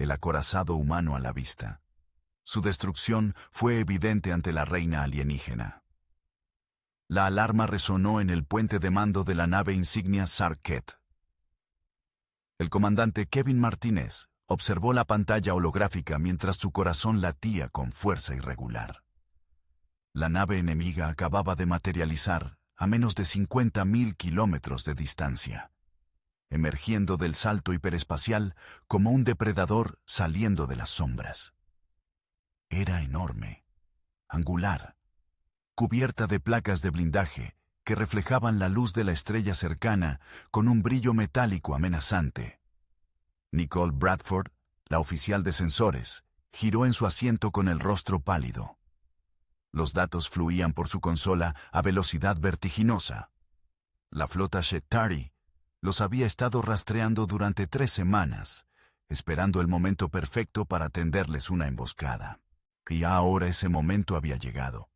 el acorazado humano a la vista. Su destrucción fue evidente ante la reina alienígena. La alarma resonó en el puente de mando de la nave insignia Sarkett. El comandante Kevin Martínez observó la pantalla holográfica mientras su corazón latía con fuerza irregular. La nave enemiga acababa de materializar a menos de 50.000 kilómetros de distancia, emergiendo del salto hiperespacial como un depredador saliendo de las sombras. Era enorme, angular, cubierta de placas de blindaje que reflejaban la luz de la estrella cercana con un brillo metálico amenazante. Nicole Bradford, la oficial de sensores, giró en su asiento con el rostro pálido. Los datos fluían por su consola a velocidad vertiginosa. La flota Shetari los había estado rastreando durante 3 semanas, esperando el momento perfecto para tenderles una emboscada. Y ahora ese momento había llegado.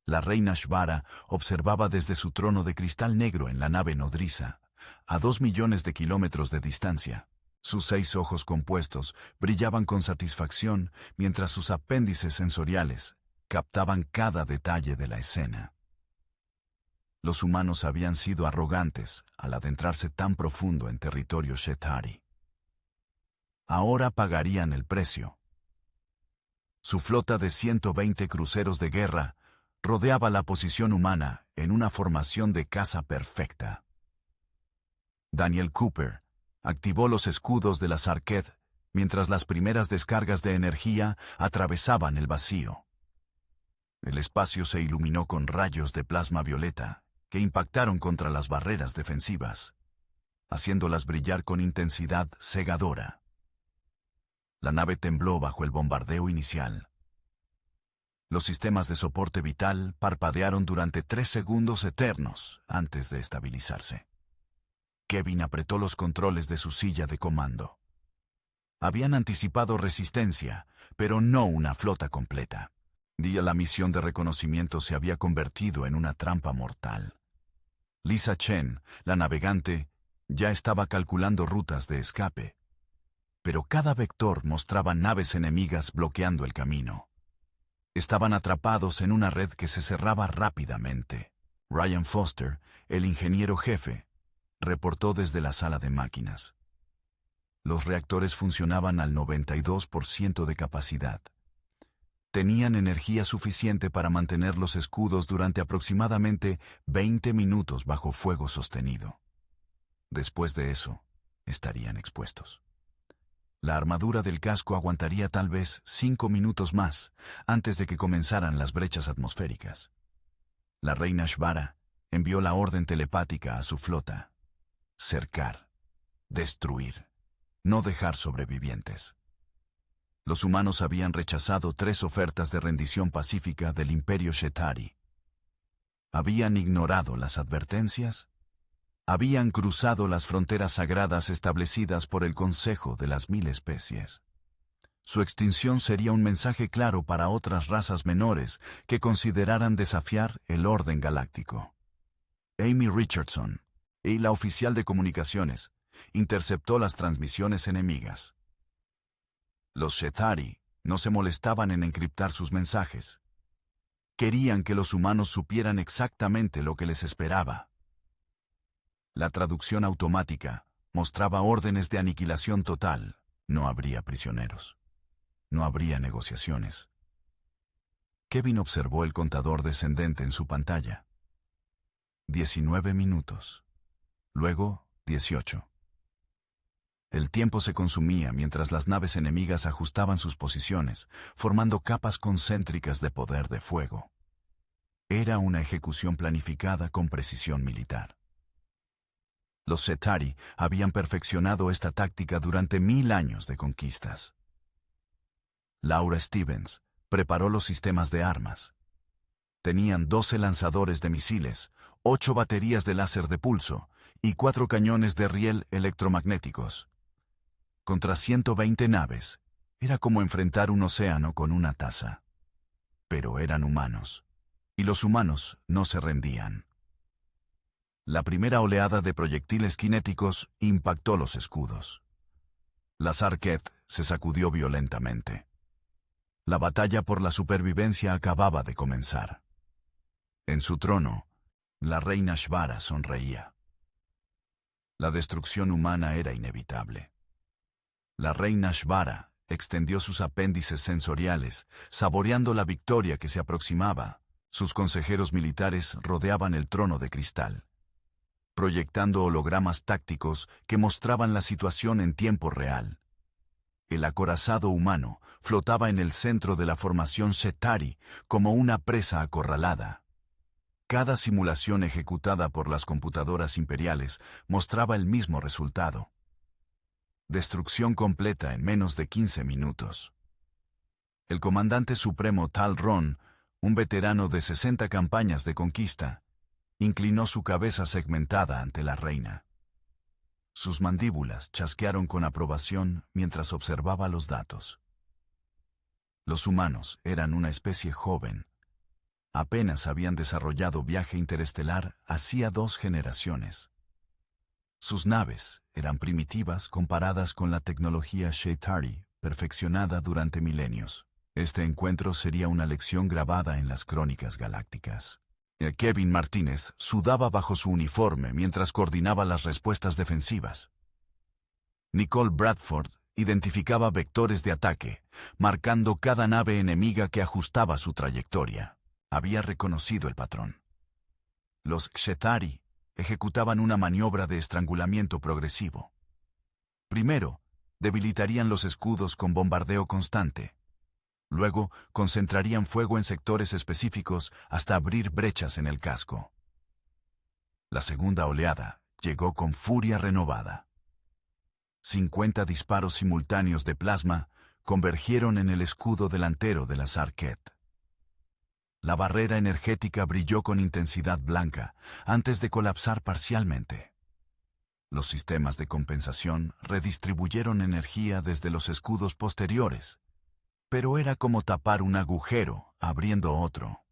La reina Shvara observaba desde su trono de cristal negro en la nave nodriza, a 2 millones de kilómetros de distancia. Sus 6 ojos compuestos brillaban con satisfacción mientras sus apéndices sensoriales captaban cada detalle de la escena. Los humanos habían sido arrogantes al adentrarse tan profundo en territorio Shetari. Ahora pagarían el precio. Su flota de 120 cruceros de guerra rodeaba la posición humana en una formación de caza perfecta. Daniel Cooper activó los escudos de la Sarkett mientras las primeras descargas de energía atravesaban el vacío. El espacio se iluminó con rayos de plasma violeta que impactaron contra las barreras defensivas, haciéndolas brillar con intensidad cegadora. La nave tembló bajo el bombardeo inicial. Los sistemas de soporte vital parpadearon durante 3 segundos eternos antes de estabilizarse. Kevin apretó los controles de su silla de comando. Habían anticipado resistencia, pero no una flota completa. La misión de reconocimiento se había convertido en una trampa mortal. Lisa Chen, la navegante, ya estaba calculando rutas de escape, pero cada vector mostraba naves enemigas bloqueando el camino. Estaban atrapados en una red que se cerraba rápidamente. Ryan Foster, el ingeniero jefe, reportó desde la sala de máquinas. Los reactores funcionaban al 92% de capacidad. Tenían energía suficiente para mantener los escudos durante aproximadamente 20 minutos bajo fuego sostenido. Después de eso, estarían expuestos. La armadura del casco aguantaría tal vez 5 minutos más antes de que comenzaran las brechas atmosféricas. La reina Shvara envió la orden telepática a su flota: cercar, destruir, no dejar sobrevivientes. Los humanos habían rechazado 3 ofertas de rendición pacífica del Imperio Shetari. Habían ignorado las advertencias. Habían cruzado las fronteras sagradas establecidas por el Consejo de las 1000 especies. Su extinción sería un mensaje claro para otras razas menores que consideraran desafiar el orden galáctico. Amy Richardson, la oficial de comunicaciones, interceptó las transmisiones enemigas. Los Shetari no se molestaban en encriptar sus mensajes. Querían que los humanos supieran exactamente lo que les esperaba. La traducción automática mostraba órdenes de aniquilación total. No habría prisioneros. No habría negociaciones. Kevin observó el contador descendente en su pantalla. 19 minutos. Luego, 18. El tiempo se consumía mientras las naves enemigas ajustaban sus posiciones, formando capas concéntricas de poder de fuego. Era una ejecución planificada con precisión militar. Los Shetari habían perfeccionado esta táctica durante 1000 años de conquistas. Laura Stevens preparó los sistemas de armas. Tenían 12 lanzadores de misiles, 8 baterías de láser de pulso y 4 cañones de riel electromagnéticos. Contra 120 naves, era como enfrentar un océano con una taza. Pero eran humanos, y los humanos no se rendían. La primera oleada de proyectiles cinéticos impactó los escudos. La Sarkett se sacudió violentamente. La batalla por la supervivencia acababa de comenzar. En su trono, la reina Shvara sonreía. La destrucción humana era inevitable. La reina Shvara extendió sus apéndices sensoriales, saboreando la victoria que se aproximaba. Sus consejeros militares rodeaban el trono de cristal, proyectando hologramas tácticos que mostraban la situación en tiempo real. El acorazado humano flotaba en el centro de la formación Chetauri como una presa acorralada. Cada simulación ejecutada por las computadoras imperiales mostraba el mismo resultado: destrucción completa en menos de 15 minutos. El comandante supremo Tal Ron, un veterano de 60 campañas de conquista, inclinó su cabeza segmentada ante la reina. Sus mandíbulas chasquearon con aprobación mientras observaba los datos. Los humanos eran una especie joven. Apenas habían desarrollado viaje interestelar hacía 2 generaciones. Sus naves eran primitivas comparadas con la tecnología Chetauri, perfeccionada durante milenios. Este encuentro sería una lección grabada en las crónicas galácticas. Kevin Martínez sudaba bajo su uniforme mientras coordinaba las respuestas defensivas. Nicole Bradford identificaba vectores de ataque, marcando cada nave enemiga que ajustaba su trayectoria. Había reconocido el patrón. Los Chetauri ejecutaban una maniobra de estrangulamiento progresivo. Primero, debilitarían los escudos con bombardeo constante. Luego, concentrarían fuego en sectores específicos hasta abrir brechas en el casco. La segunda oleada llegó con furia renovada. 50 disparos simultáneos de plasma convergieron en el escudo delantero de la Sarkhet. La barrera energética brilló con intensidad blanca antes de colapsar parcialmente. Los sistemas de compensación redistribuyeron energía desde los escudos posteriores, pero era como tapar un agujero abriendo otro.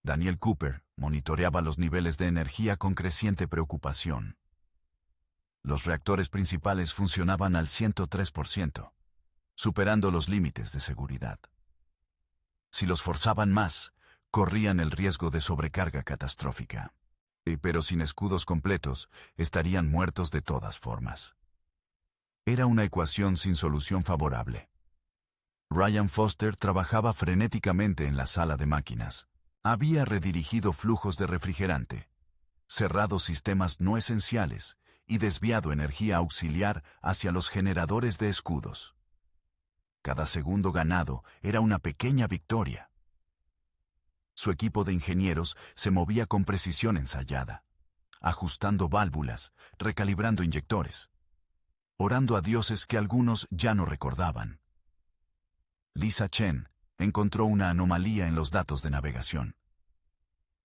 Daniel Cooper monitoreaba los niveles de energía con creciente preocupación. Los reactores principales funcionaban al 103%, superando los límites de seguridad. Si los forzaban más, corrían el riesgo de sobrecarga catastrófica. Pero sin escudos completos, estarían muertos de todas formas. Era una ecuación sin solución favorable. Ryan Foster trabajaba frenéticamente en la sala de máquinas. Había redirigido flujos de refrigerante, cerrado sistemas no esenciales y desviado energía auxiliar hacia los generadores de escudos. Cada segundo ganado era una pequeña victoria. Su equipo de ingenieros se movía con precisión ensayada, ajustando válvulas, recalibrando inyectores, orando a dioses que algunos ya no recordaban. Lisa Chen encontró una anomalía en los datos de navegación.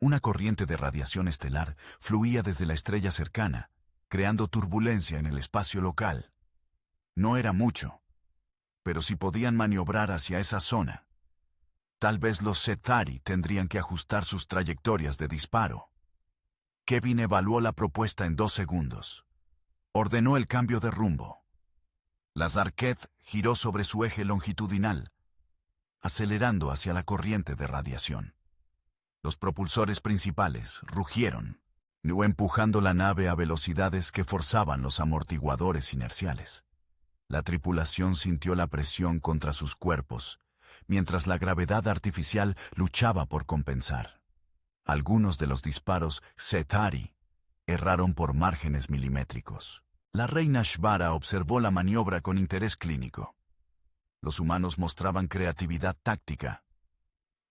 Una corriente de radiación estelar fluía desde la estrella cercana, creando turbulencia en el espacio local. No era mucho, pero si podían maniobrar hacia esa zona, tal vez los Chetauri tendrían que ajustar sus trayectorias de disparo. Kevin evaluó la propuesta en 2 segundos. Ordenó el cambio de rumbo. La Sarkhet giró sobre su eje longitudinal, acelerando hacia la corriente de radiación. Los propulsores principales rugieron, empujando la nave a velocidades que forzaban los amortiguadores inerciales. La tripulación sintió la presión contra sus cuerpos, mientras la gravedad artificial luchaba por compensar. Algunos de los disparos Chetauri erraron por márgenes milimétricos. La reina Shvara observó la maniobra con interés clínico. Los humanos mostraban creatividad táctica.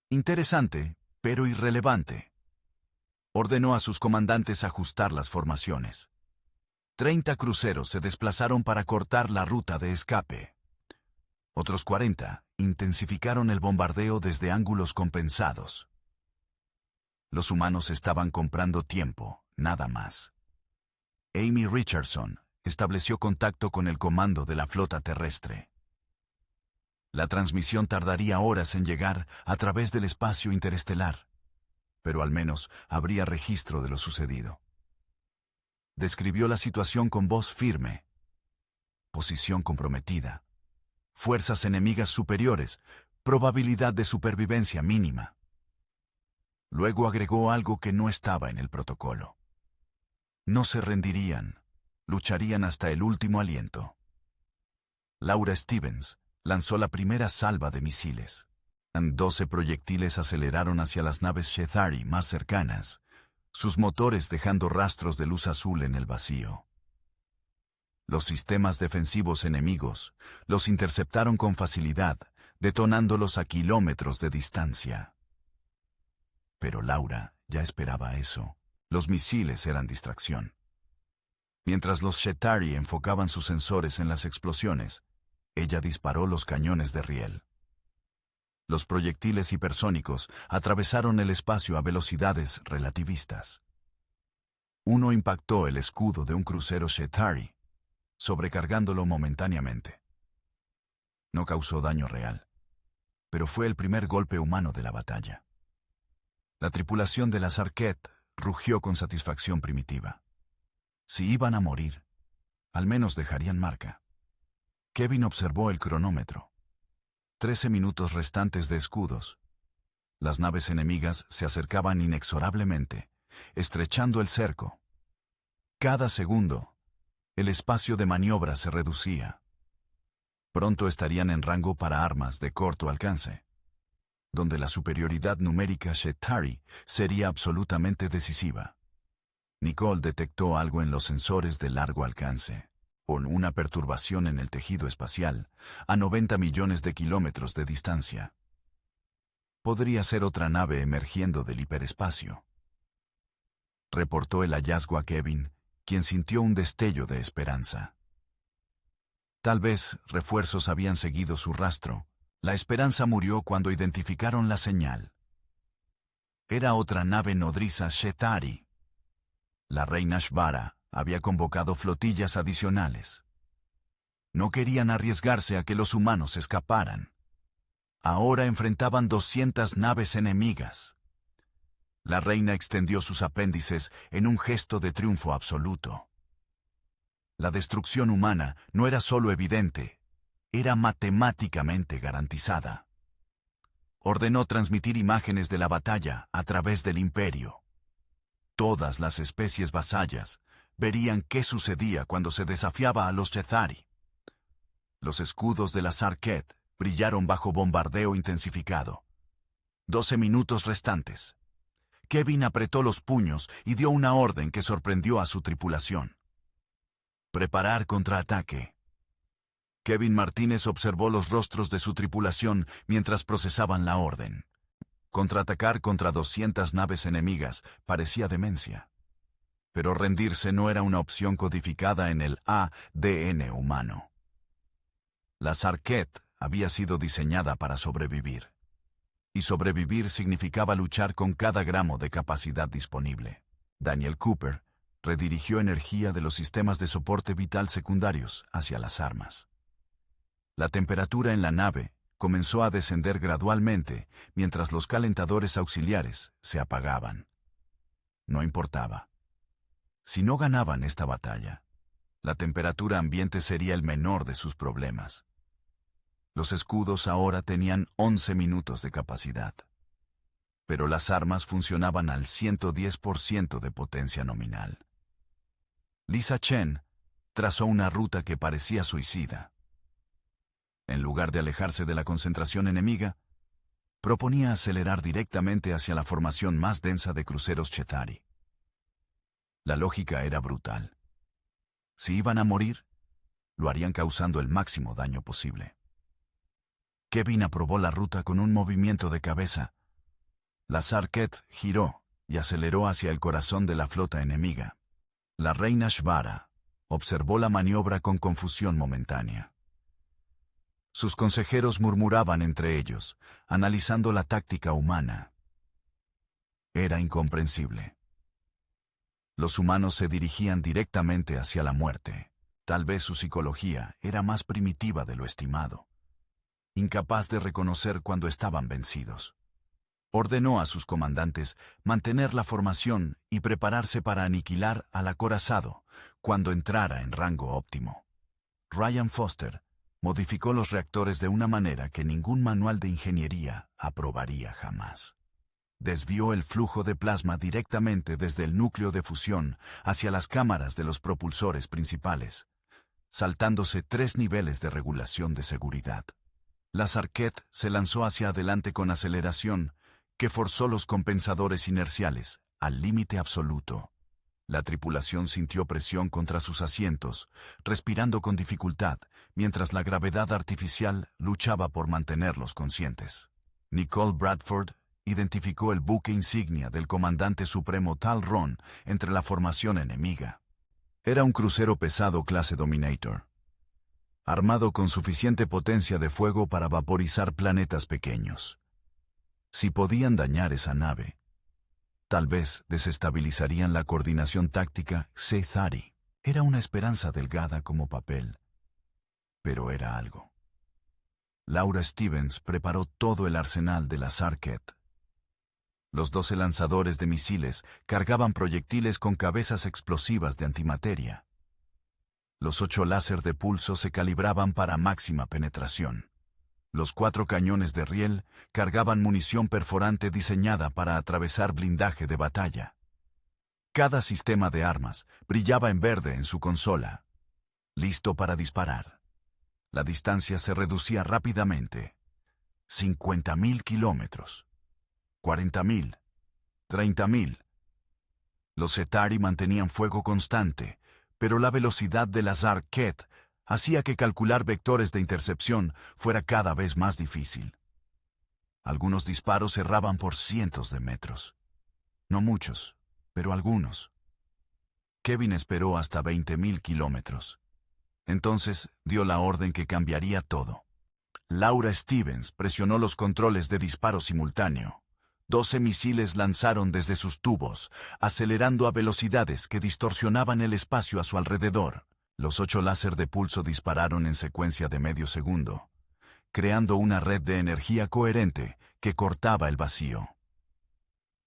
Interesante, pero irrelevante. Ordenó a sus comandantes ajustar las formaciones. 30 cruceros se desplazaron para cortar la ruta de escape. Otros 40 intensificaron el bombardeo desde ángulos compensados. Los humanos estaban comprando tiempo, nada más. Amy Richardson estableció contacto con el comando de la flota terrestre. La transmisión tardaría horas en llegar a través del espacio interestelar, pero al menos habría registro de lo sucedido. Describió la situación con voz firme. Posición comprometida. fuerzas enemigas superiores, probabilidad de supervivencia mínima. Luego agregó algo que no estaba en el protocolo. No se rendirían, lucharían hasta el último aliento. Laura Stevens lanzó la primera salva de misiles. 12 proyectiles aceleraron hacia las naves Chethari más cercanas, sus motores dejando rastros de luz azul en el vacío. Los sistemas defensivos enemigos los interceptaron con facilidad, detonándolos a kilómetros de distancia. Pero Laura ya esperaba eso. Los misiles eran distracción. Mientras los Chethari enfocaban sus sensores en las explosiones, ella disparó los cañones de riel. Los proyectiles hipersónicos atravesaron el espacio a velocidades relativistas. Uno impactó el escudo de un crucero Chethari, sobrecargándolo momentáneamente. No causó daño real, pero fue el primer golpe humano de la batalla. La tripulación de la Sarkett rugió con satisfacción primitiva. Si iban a morir, al menos dejarían marca. Kevin observó el cronómetro. 13 minutos restantes de escudos. Las naves enemigas se acercaban inexorablemente, estrechando el cerco. Cada segundo, el espacio de maniobra se reducía. Pronto estarían en rango para armas de corto alcance, donde la superioridad numérica Chethari sería absolutamente decisiva. Nicole detectó algo en los sensores de largo alcance, con una perturbación en el tejido espacial, a 90 millones de kilómetros de distancia. Podría ser otra nave emergiendo del hiperespacio. Reportó el hallazgo a Kevin, quien sintió un destello de esperanza. Tal vez refuerzos habían seguido su rastro. La esperanza murió cuando identificaron la señal. Era otra nave nodriza Chethari. La reina Shvara había convocado flotillas adicionales. No querían arriesgarse a que los humanos escaparan. Ahora enfrentaban 200 naves enemigas. La reina extendió sus apéndices en un gesto de triunfo absoluto. La destrucción humana no era solo evidente, era matemáticamente garantizada. Ordenó transmitir imágenes de la batalla a través del imperio. Todas las especies vasallas verían qué sucedía cuando se desafiaba a los Chethari. Los escudos de la Sarkett brillaron bajo bombardeo intensificado. 12 minutos restantes. Kevin apretó los puños y dio una orden que sorprendió a su tripulación. Preparar contraataque. Kevin Martínez observó los rostros de su tripulación mientras procesaban la orden. Contraatacar contra 200 naves enemigas parecía demencia. Pero rendirse no era una opción codificada en el ADN humano. La Sarkett había sido diseñada para sobrevivir. Y sobrevivir significaba luchar con cada gramo de capacidad disponible. Daniel Cooper redirigió energía de los sistemas de soporte vital secundarios hacia las armas. La temperatura en la nave comenzó a descender gradualmente mientras los calentadores auxiliares se apagaban. No importaba. Si no ganaban esta batalla, la temperatura ambiente sería el menor de sus problemas. Los escudos ahora tenían 11 minutos de capacidad. Pero las armas funcionaban al 110% de potencia nominal. Lisa Chen trazó una ruta que parecía suicida. En lugar de alejarse de la concentración enemiga, proponía acelerar directamente hacia la formación más densa de cruceros Chethari. La lógica era brutal. Si iban a morir, lo harían causando el máximo daño posible. Kevin aprobó la ruta con un movimiento de cabeza. La Sarkett giró y aceleró hacia el corazón de la flota enemiga. La reina Shvara observó la maniobra con confusión momentánea. Sus consejeros murmuraban entre ellos, analizando la táctica humana. Era incomprensible. Los humanos se dirigían directamente hacia la muerte. Tal vez su psicología era más primitiva de lo estimado. Incapaz de reconocer cuando estaban vencidos. Ordenó a sus comandantes mantener la formación y prepararse para aniquilar al acorazado cuando entrara en rango óptimo. Ryan Foster Modificó los reactores de una manera que ningún manual de ingeniería aprobaría jamás. Desvió el flujo de plasma directamente desde el núcleo de fusión hacia las cámaras de los propulsores principales, saltándose 3 niveles de regulación de seguridad. La Sarkett se lanzó hacia adelante con aceleración que forzó los compensadores inerciales al límite absoluto. La tripulación sintió presión contra sus asientos, respirando con dificultad, mientras la gravedad artificial luchaba por mantenerlos conscientes. Nicole Bradford identificó el buque insignia del comandante supremo Tal Ron entre la formación enemiga. Era un crucero pesado clase Dominator, armado con suficiente potencia de fuego para vaporizar planetas pequeños. Si podían dañar esa nave, tal vez desestabilizarían la coordinación táctica Cethari. Era una esperanza delgada como papel, pero era algo. Laura Stevens preparó todo el arsenal de la Sarkett. Los 12 lanzadores de misiles cargaban proyectiles con cabezas explosivas de antimateria. Los 8 láser de pulso se calibraban para máxima penetración. Los 4 cañones de riel cargaban munición perforante diseñada para atravesar blindaje de batalla. Cada sistema de armas brillaba en verde en su consola, listo para disparar. La distancia se reducía rápidamente. 50.000 kilómetros. 40.000. 30.000. Los Cethari mantenían fuego constante, pero la velocidad de la Sarkett hacía que calcular vectores de intercepción fuera cada vez más difícil. Algunos disparos erraban por cientos de metros. No muchos, pero algunos. Kevin esperó hasta 20.000 kilómetros. Entonces dio la orden que cambiaría todo. Laura Stevens presionó los controles de disparo simultáneo. 12 misiles lanzaron desde sus tubos, acelerando a velocidades que distorsionaban el espacio a su alrededor. Los 8 láser de pulso dispararon en secuencia de medio segundo, creando una red de energía coherente que cortaba el vacío.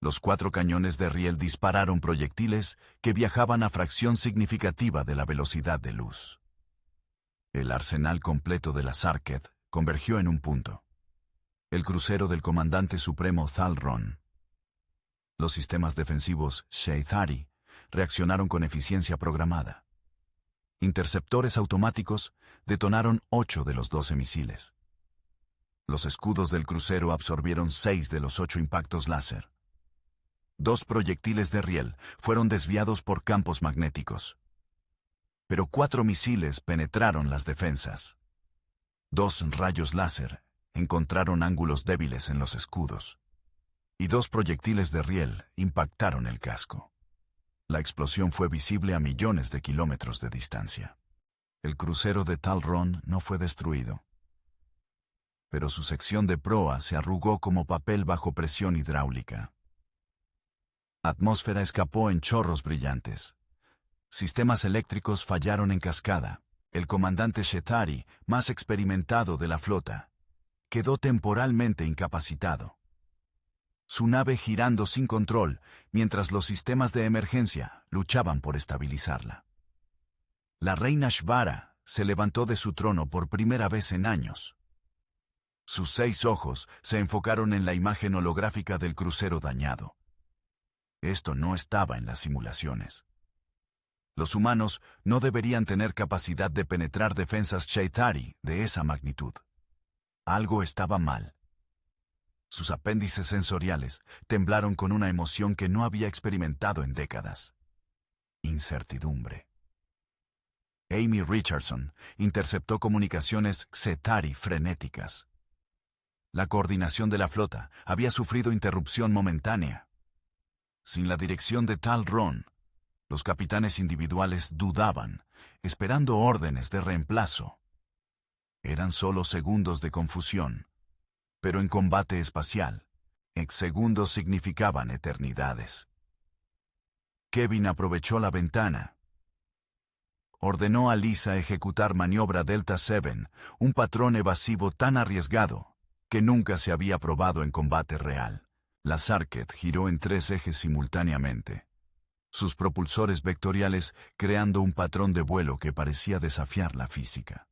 Los 4 cañones de riel dispararon proyectiles que viajaban a fracción significativa de la velocidad de luz. El arsenal completo de la Sarkett convergió en un punto: el crucero del comandante supremo Tal Ron. Los sistemas defensivos Cethari reaccionaron con eficiencia programada. Interceptores automáticos detonaron 8 de los 12 misiles. Los escudos del crucero absorbieron 6 de los 8 impactos láser. 2 proyectiles de riel fueron desviados por campos magnéticos. Pero 4 misiles penetraron las defensas. 2 rayos láser encontraron ángulos débiles en los escudos. Y 2 proyectiles de riel impactaron el casco. La explosión fue visible a millones de kilómetros de distancia. El crucero de Tal Ron no fue destruido, pero su sección de proa se arrugó como papel bajo presión hidráulica. Atmósfera escapó en chorros brillantes. Sistemas eléctricos fallaron en cascada. El comandante Cethari, más experimentado de la flota, quedó temporalmente incapacitado. Su nave girando sin control, mientras los sistemas de emergencia luchaban por estabilizarla. La reina Shvara se levantó de su trono por primera vez en años. Sus 6 ojos se enfocaron en la imagen holográfica del crucero dañado. Esto no estaba en las simulaciones. Los humanos no deberían tener capacidad de penetrar defensas Cethari de esa magnitud. Algo estaba mal. Sus apéndices sensoriales temblaron con una emoción que no había experimentado en décadas: incertidumbre. Amy Richardson interceptó comunicaciones Cethari frenéticas. La coordinación de la flota había sufrido interrupción momentánea. Sin la dirección de Tal Ron, los capitanes individuales dudaban, esperando órdenes de reemplazo. Eran solo segundos de confusión. Pero en combate espacial, segundos significaban eternidades. Kevin aprovechó la ventana. Ordenó a Lisa ejecutar maniobra Delta 7, un patrón evasivo tan arriesgado que nunca se había probado en combate real. La Sarkett giró en 3 ejes simultáneamente, sus propulsores vectoriales creando un patrón de vuelo que parecía desafiar la física.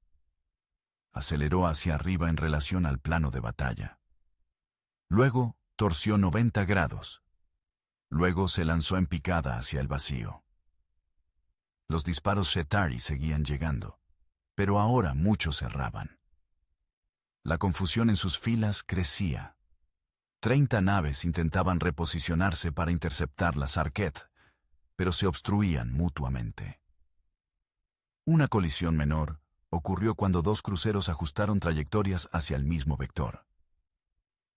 aceleró hacia arriba en relación al plano de batalla. Luego torció 90 grados. Luego se lanzó en picada hacia el vacío. Los disparos Chetauri seguían llegando, pero ahora muchos erraban. La confusión en sus filas crecía. 30 naves intentaban reposicionarse para interceptar la Sarketh, pero se obstruían mutuamente. Una colisión menor ocurrió cuando dos cruceros ajustaron trayectorias hacia el mismo vector.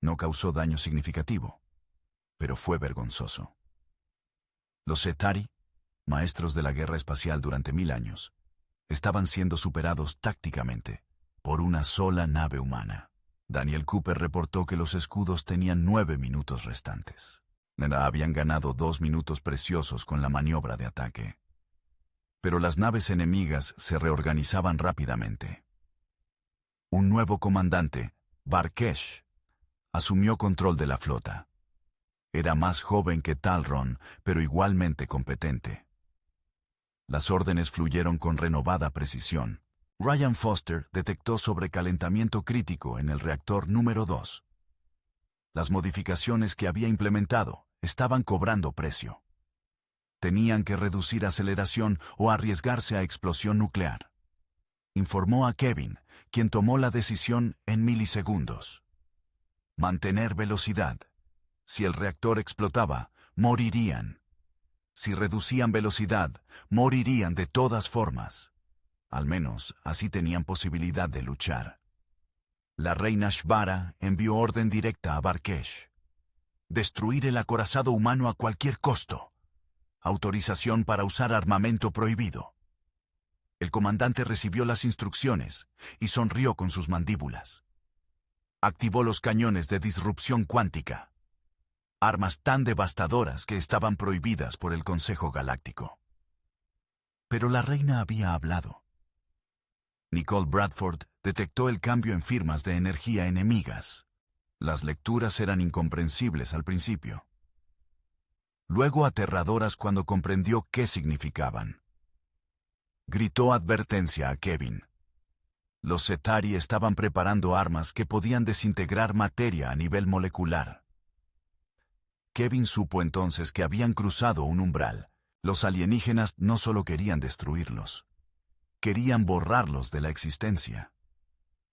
No causó daño significativo, pero fue vergonzoso. Los Chetauri, maestros de la guerra espacial durante 1000 años, estaban siendo superados tácticamente por una sola nave humana. Daniel Cooper reportó que los escudos tenían 9 minutos restantes. Habían ganado 2 minutos preciosos con la maniobra de ataque. Pero las naves enemigas se reorganizaban rápidamente. Un nuevo comandante, Barkesh, asumió control de la flota. Era más joven que Talron, pero igualmente competente. Las órdenes fluyeron con renovada precisión. Ryan Foster detectó sobrecalentamiento crítico en el reactor número 2. Las modificaciones que había implementado estaban cobrando precio. Tenían que reducir aceleración o arriesgarse a explosión nuclear. Informó a Kevin, quien tomó la decisión en milisegundos. Mantener velocidad. Si el reactor explotaba, morirían. Si reducían velocidad, morirían de todas formas. Al menos así tenían posibilidad de luchar. La reina Shvara envió orden directa a Barkesh. Destruir el acorazado humano a cualquier costo. Autorización para usar armamento prohibido. El comandante recibió las instrucciones y sonrió con sus mandíbulas. Activó los cañones de disrupción cuántica. Armas tan devastadoras que estaban prohibidas por el Consejo Galáctico. Pero la reina había hablado. Nicole Bradford detectó el cambio en firmas de energía enemigas. Las lecturas eran incomprensibles al principio. Luego aterradoras cuando comprendió qué significaban. Gritó advertencia a Kevin. Los Chetauri estaban preparando armas que podían desintegrar materia a nivel molecular. Kevin supo entonces que habían cruzado un umbral. Los alienígenas no solo querían destruirlos. Querían borrarlos de la existencia.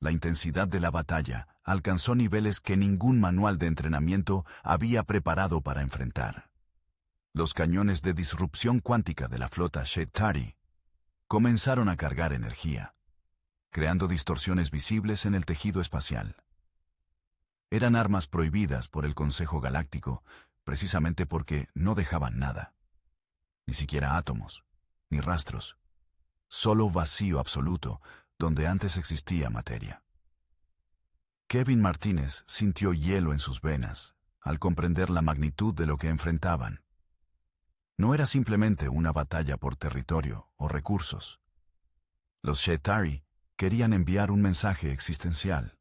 La intensidad de la batalla alcanzó niveles que ningún manual de entrenamiento había preparado para enfrentar. Los cañones de disrupción cuántica de la flota Chetauri comenzaron a cargar energía, creando distorsiones visibles en el tejido espacial. Eran armas prohibidas por el Consejo Galáctico, precisamente porque no dejaban nada. Ni siquiera átomos, ni rastros. Solo vacío absoluto, donde antes existía materia. Kevin Martínez sintió hielo en sus venas al comprender la magnitud de lo que enfrentaban. No era simplemente una batalla por territorio o recursos. Los Chetauri querían enviar un mensaje existencial.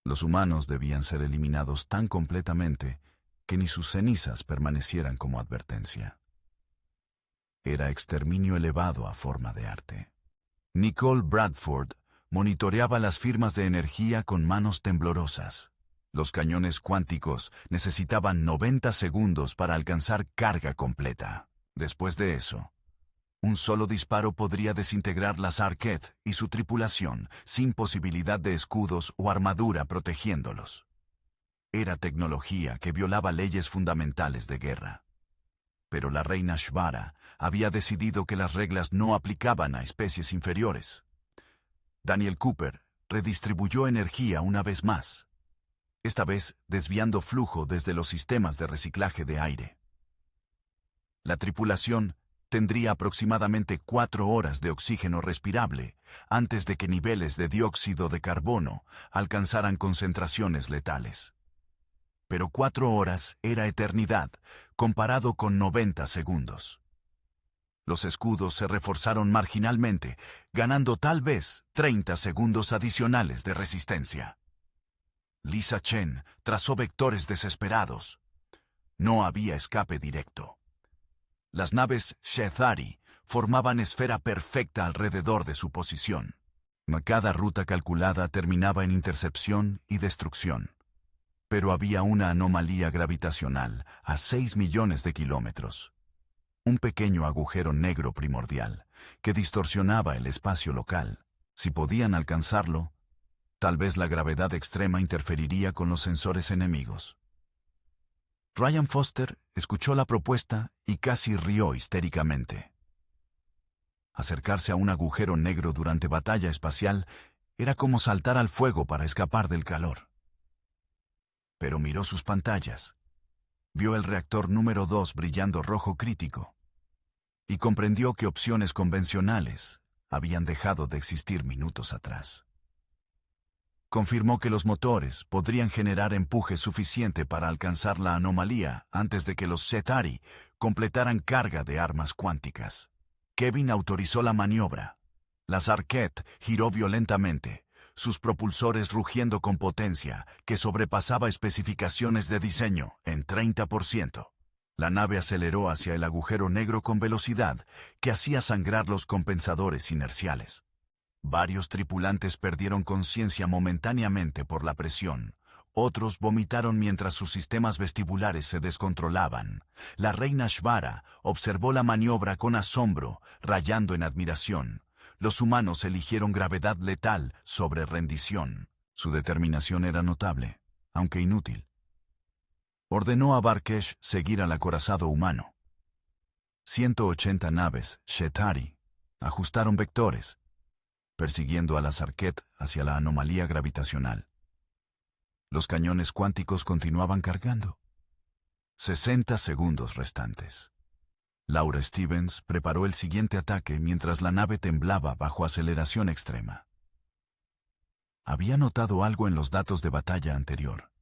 Los humanos debían ser eliminados tan completamente que ni sus cenizas permanecieran como advertencia. Era exterminio elevado a forma de arte. Nicole Bradford monitoreaba las firmas de energía con manos temblorosas. Los cañones cuánticos necesitaban 90 segundos para alcanzar carga completa. Después de eso, un solo disparo podría desintegrar la Sarketh y su tripulación sin posibilidad de escudos o armadura protegiéndolos. Era tecnología que violaba leyes fundamentales de guerra. Pero la reina Shvara había decidido que las reglas no aplicaban a especies inferiores. Daniel Cooper redistribuyó energía una vez más, esta vez desviando flujo desde los sistemas de reciclaje de aire. La tripulación tendría aproximadamente 4 horas de oxígeno respirable antes de que niveles de dióxido de carbono alcanzaran concentraciones letales. Pero 4 horas era eternidad comparado con 90 segundos. Los escudos se reforzaron marginalmente, ganando tal vez 30 segundos adicionales de resistencia. Lisa Chen trazó vectores desesperados. No había escape directo. Las naves Chetauri formaban esfera perfecta alrededor de su posición. Cada ruta calculada terminaba en intercepción y destrucción. Pero había una anomalía gravitacional a 6 millones de kilómetros. Un pequeño agujero negro primordial que distorsionaba el espacio local. Si podían alcanzarlo, tal vez la gravedad extrema interferiría con los sensores enemigos. Ryan Foster escuchó la propuesta y casi rió histéricamente. Acercarse a un agujero negro durante batalla espacial era como saltar al fuego para escapar del calor. Pero miró sus pantallas, vio el reactor número 2 brillando rojo crítico, y comprendió que opciones convencionales habían dejado de existir minutos atrás. Confirmó que los motores podrían generar empuje suficiente para alcanzar la anomalía antes de que los Chitauri completaran carga de armas cuánticas. Kevin autorizó la maniobra. La Sarket giró violentamente, sus propulsores rugiendo con potencia que sobrepasaba especificaciones de diseño en 30%. La nave aceleró hacia el agujero negro con velocidad que hacía sangrar los compensadores inerciales. Varios tripulantes perdieron conciencia momentáneamente por la presión. Otros vomitaron mientras sus sistemas vestibulares se descontrolaban. La reina Shvara observó la maniobra con asombro, rayando en admiración. Los humanos eligieron gravedad letal sobre rendición. Su determinación era notable, aunque inútil. Ordenó a Barkesh seguir al acorazado humano. 180 naves Chitauri ajustaron vectores, persiguiendo a la Sarket hacia la anomalía gravitacional. Los cañones cuánticos continuaban cargando. 60 segundos restantes. Laura Stevens preparó el siguiente ataque mientras la nave temblaba bajo aceleración extrema. Había notado algo en los datos de batalla anterior.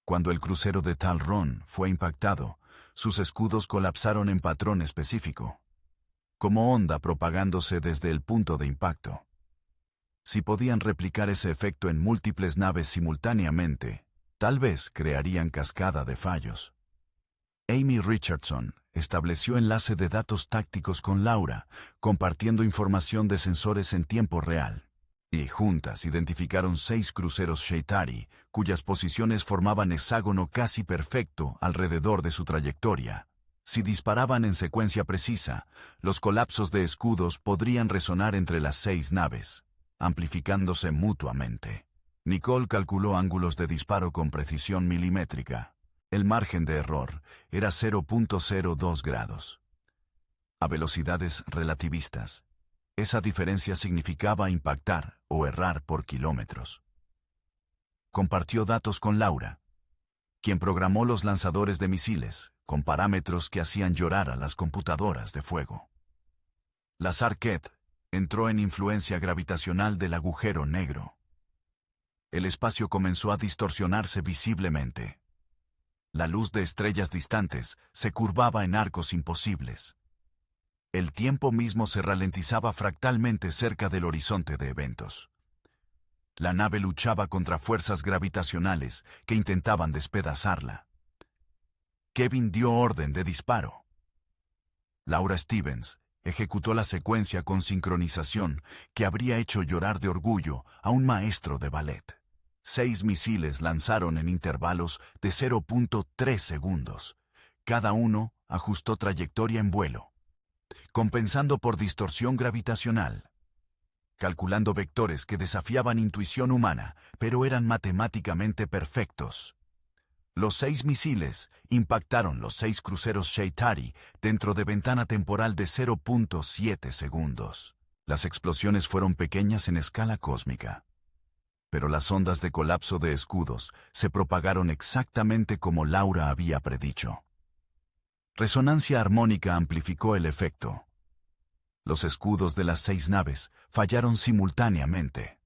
Cuando el crucero de Tal Ron fue impactado, sus escudos colapsaron en patrón específico, como onda propagándose desde el punto de impacto. Si podían replicar ese efecto en múltiples naves simultáneamente, tal vez crearían cascada de fallos. Amy Richardson estableció enlace de datos tácticos con Laura, compartiendo información de sensores en tiempo real. Y juntas identificaron 6 cruceros Chitauri, cuyas posiciones formaban hexágono casi perfecto alrededor de su trayectoria. Si disparaban en secuencia precisa, los colapsos de escudos podrían resonar entre las 6 naves, amplificándose mutuamente. Nicole calculó ángulos de disparo con precisión milimétrica. El margen de error era 0.02 grados. A velocidades relativistas, esa diferencia significaba impactar o errar por kilómetros. Compartió datos con Laura, quien programó los lanzadores de misiles con parámetros que hacían llorar a las computadoras de fuego. La Sarket entró en influencia gravitacional del agujero negro. El espacio comenzó a distorsionarse visiblemente. La luz de estrellas distantes se curvaba en arcos imposibles. El tiempo mismo se ralentizaba fractalmente cerca del horizonte de eventos. La nave luchaba contra fuerzas gravitacionales que intentaban despedazarla. Kevin dio orden de disparo. Laura Stevens ejecutó la secuencia con sincronización que habría hecho llorar de orgullo a un maestro de ballet. 6 misiles lanzaron en intervalos de 0.3 segundos. Cada uno ajustó trayectoria en vuelo, compensando por distorsión gravitacional, calculando vectores que desafiaban intuición humana, pero eran matemáticamente perfectos. Los 6 misiles impactaron los 6 cruceros Chitauri dentro de ventana temporal de 0.7 segundos. Las explosiones fueron pequeñas en escala cósmica, pero las ondas de colapso de escudos se propagaron exactamente como Laura había predicho. Resonancia armónica amplificó el efecto. Los escudos de las 6 naves fallaron simultáneamente.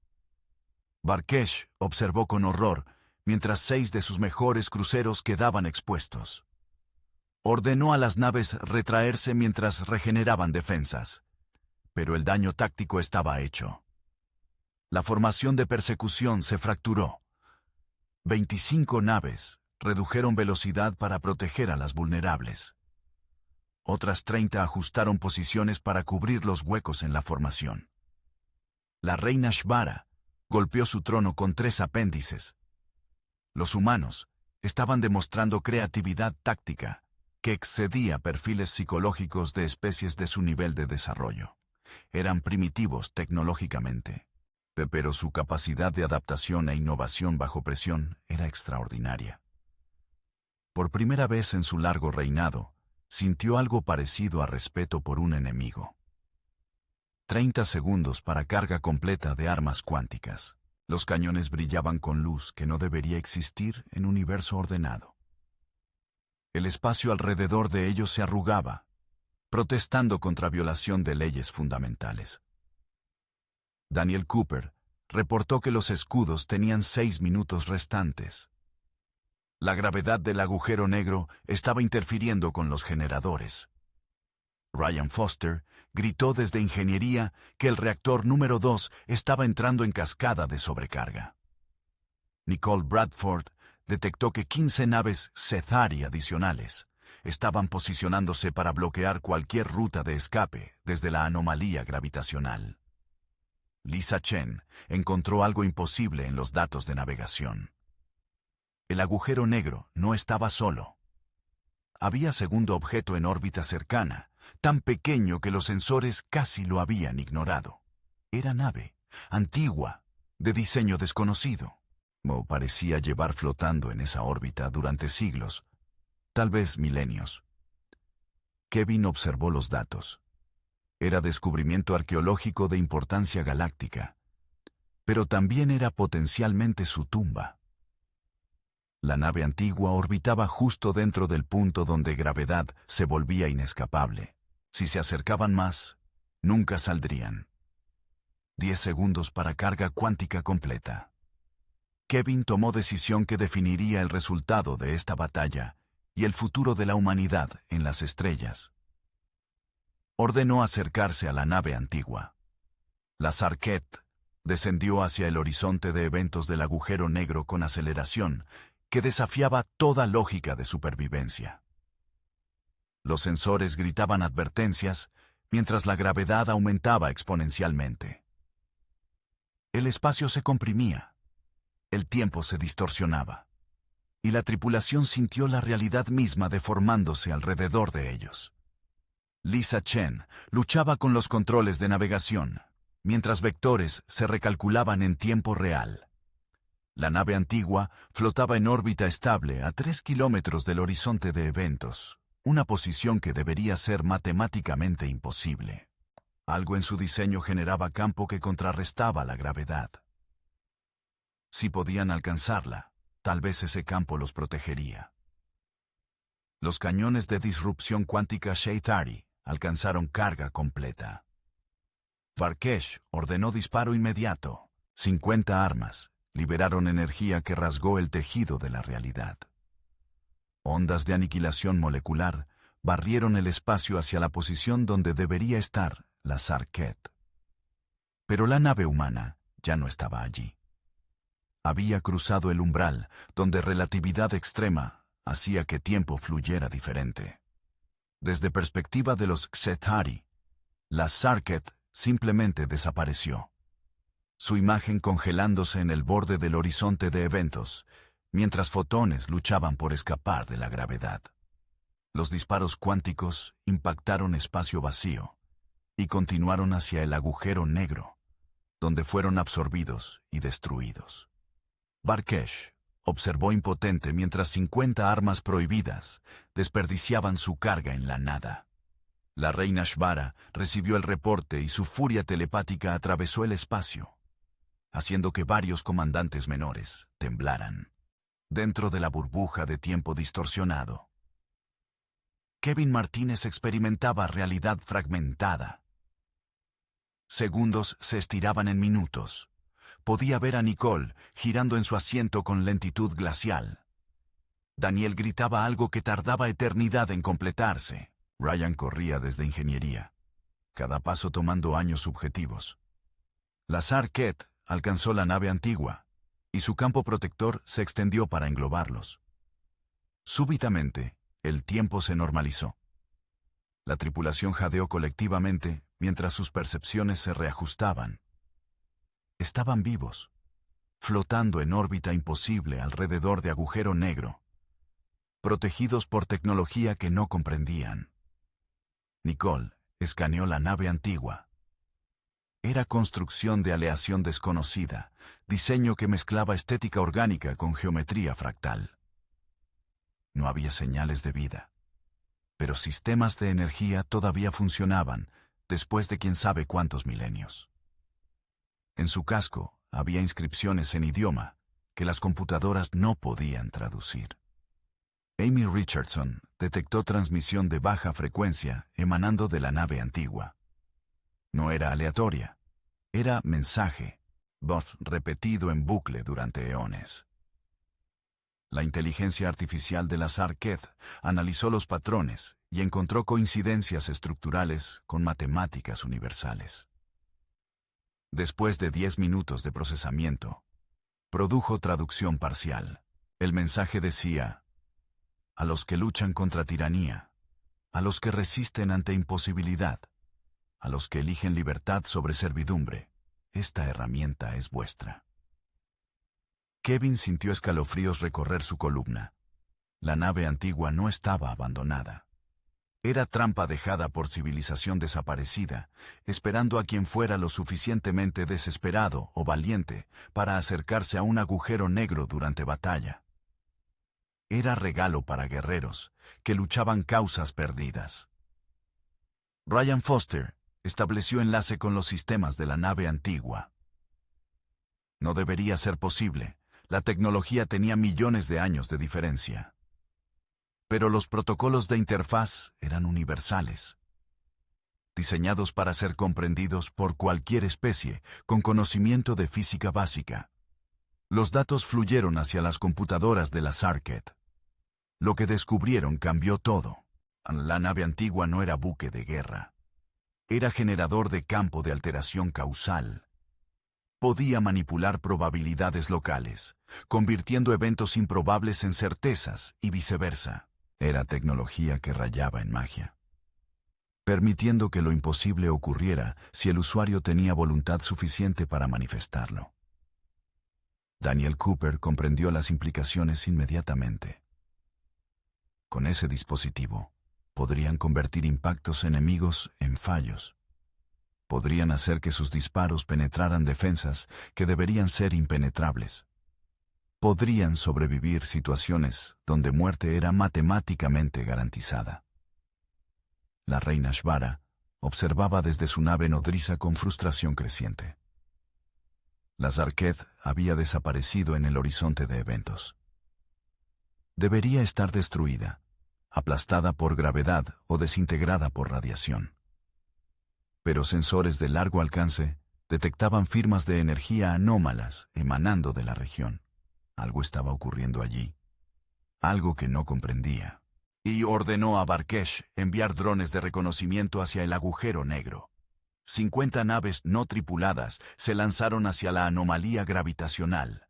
Barkesh observó con horror mientras 6 de sus mejores cruceros quedaban expuestos. Ordenó a las naves retraerse mientras regeneraban defensas, pero el daño táctico estaba hecho. La formación de persecución se fracturó. 25 naves redujeron velocidad para proteger a las vulnerables. Otras 30 ajustaron posiciones para cubrir los huecos en la formación. La reina Shvara golpeó su trono con 3 apéndices. Los humanos estaban demostrando creatividad táctica que excedía perfiles psicológicos de especies de su nivel de desarrollo. Eran primitivos tecnológicamente, pero su capacidad de adaptación e innovación bajo presión era extraordinaria. Por primera vez en su largo reinado, sintió algo parecido a respeto por un enemigo. 30 segundos para carga completa de armas cuánticas. Los cañones brillaban con luz que no debería existir en un universo ordenado. El espacio alrededor de ellos se arrugaba, protestando contra violación de leyes fundamentales. Daniel Cooper reportó que los escudos tenían 6 minutos restantes. La gravedad del agujero negro estaba interfiriendo con los generadores. Ryan Foster gritó desde ingeniería que el reactor número 2 estaba entrando en cascada de sobrecarga. Nicole Bradford detectó que 15 naves Centauri adicionales estaban posicionándose para bloquear cualquier ruta de escape desde la anomalía gravitacional. Lisa Chen encontró algo imposible en los datos de navegación. El agujero negro no estaba solo. Había segundo objeto en órbita cercana, tan pequeño que los sensores casi lo habían ignorado. Era nave, antigua, de diseño desconocido. O parecía llevar flotando en esa órbita durante siglos, tal vez milenios. Kevin observó los datos. Era descubrimiento arqueológico de importancia galáctica, pero también era potencialmente su tumba. La nave antigua orbitaba justo dentro del punto donde gravedad se volvía inescapable. Si se acercaban más, nunca saldrían. 10 segundos para carga cuántica completa. Kevin tomó decisión que definiría el resultado de esta batalla y el futuro de la humanidad en las estrellas. Ordenó acercarse a la nave antigua. La Sarkett descendió hacia el horizonte de eventos del agujero negro con aceleración que desafiaba toda lógica de supervivencia. Los sensores gritaban advertencias mientras la gravedad aumentaba exponencialmente. El espacio se comprimía, el tiempo se distorsionaba, y la tripulación sintió la realidad misma deformándose alrededor de ellos. Lisa Chen luchaba con los controles de navegación, mientras vectores se recalculaban en tiempo real. La nave antigua flotaba en órbita estable a 3 kilómetros del horizonte de eventos, una posición que debería ser matemáticamente imposible. Algo en su diseño generaba campo que contrarrestaba la gravedad. Si podían alcanzarla, tal vez ese campo los protegería. Los cañones de disrupción cuántica Centauri alcanzaron carga completa. Varkesh ordenó disparo inmediato. 50 armas liberaron energía que rasgó el tejido de la realidad. Ondas de aniquilación molecular barrieron el espacio hacia la posición donde debería estar la Sarkett. Pero la nave humana ya no estaba allí. Había cruzado el umbral donde relatividad extrema hacía que tiempo fluyera diferente. Desde perspectiva de los Centauri, la Sarkett simplemente desapareció, su imagen congelándose en el borde del horizonte de eventos, mientras fotones luchaban por escapar de la gravedad. Los disparos cuánticos impactaron espacio vacío y continuaron hacia el agujero negro, donde fueron absorbidos y destruidos. Varkesh observó impotente mientras 50 armas prohibidas desperdiciaban su carga en la nada. La reina Shvara recibió el reporte y su furia telepática atravesó el espacio, haciendo que varios comandantes menores temblaran. Dentro de la burbuja de tiempo distorsionado, Kevin Martínez experimentaba realidad fragmentada. Segundos se estiraban en minutos. Podía ver a Nicole girando en su asiento con lentitud glacial. Daniel gritaba algo que tardaba eternidad en completarse. Ryan corría desde ingeniería, cada paso tomando años subjetivos. La Sarkett alcanzó la nave antigua, y su campo protector se extendió para englobarlos. Súbitamente, el tiempo se normalizó. La tripulación jadeó colectivamente mientras sus percepciones se reajustaban. estaban vivos, flotando en órbita imposible alrededor de agujero negro, protegidos por tecnología que no comprendían. Nicole escaneó la nave antigua. Era construcción de aleación desconocida, diseño que mezclaba estética orgánica con geometría fractal. No había señales de vida, pero sistemas de energía todavía funcionaban después de quién sabe cuántos milenios. En su casco había inscripciones en idioma que las computadoras no podían traducir. Amy Richardson detectó transmisión de baja frecuencia emanando de la nave antigua. No era aleatoria, era mensaje, voz repetido en bucle durante eones. La inteligencia artificial de la Sarketh analizó los patrones y encontró coincidencias estructurales con matemáticas universales. Después de 10 minutos de procesamiento, produjo traducción parcial. El mensaje decía: a los que luchan contra tiranía, a los que resisten ante imposibilidad, a los que eligen libertad sobre servidumbre, esta herramienta es vuestra. Kevin sintió escalofríos recorrer su columna. La nave antigua no estaba abandonada. Era trampa dejada por civilización desaparecida, esperando a quien fuera lo suficientemente desesperado o valiente para acercarse a un agujero negro durante batalla. Era regalo para guerreros que luchaban causas perdidas. Ryan Foster estableció enlace con los sistemas de la nave antigua. No debería ser posible. La tecnología tenía millones de años de diferencia. Pero los protocolos de interfaz eran universales, diseñados para ser comprendidos por cualquier especie con conocimiento de física básica. Los datos fluyeron hacia las computadoras de la Sarketh. Lo que descubrieron cambió todo. La nave antigua no era buque de guerra. Era generador de campo de alteración causal. Podía manipular probabilidades locales, convirtiendo eventos improbables en certezas y viceversa. Era tecnología que rayaba en magia, permitiendo que lo imposible ocurriera si el usuario tenía voluntad suficiente para manifestarlo. Daniel Cooper comprendió las implicaciones inmediatamente. Con ese dispositivo, podrían convertir impactos enemigos en fallos. Podrían hacer que sus disparos penetraran defensas que deberían ser impenetrables. Podrían sobrevivir situaciones donde muerte era matemáticamente garantizada. La reina Shvara observaba desde su nave nodriza con frustración creciente. La Sarketh había desaparecido en el horizonte de eventos. Debería estar destruida, aplastada por gravedad o desintegrada por radiación. Pero sensores de largo alcance detectaban firmas de energía anómalas emanando de la región. Algo estaba ocurriendo allí, algo que no comprendía, y ordenó a Barkesh enviar drones de reconocimiento hacia el agujero negro. 50 naves no tripuladas se lanzaron hacia la anomalía gravitacional,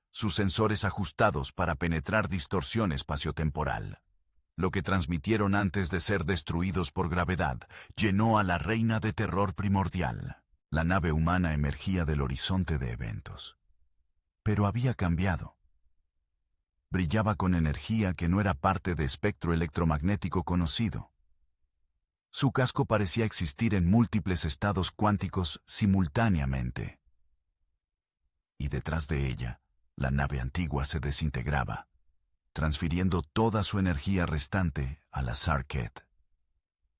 sus sensores ajustados para penetrar distorsión espaciotemporal. Lo que transmitieron antes de ser destruidos por gravedad llenó a la reina de terror primordial. La nave humana emergía del horizonte de eventos. Pero había cambiado. Brillaba con energía que no era parte de espectro electromagnético conocido. Su casco parecía existir en múltiples estados cuánticos simultáneamente. Y detrás de ella, la nave antigua se desintegraba, transfiriendo toda su energía restante a la Sarketh.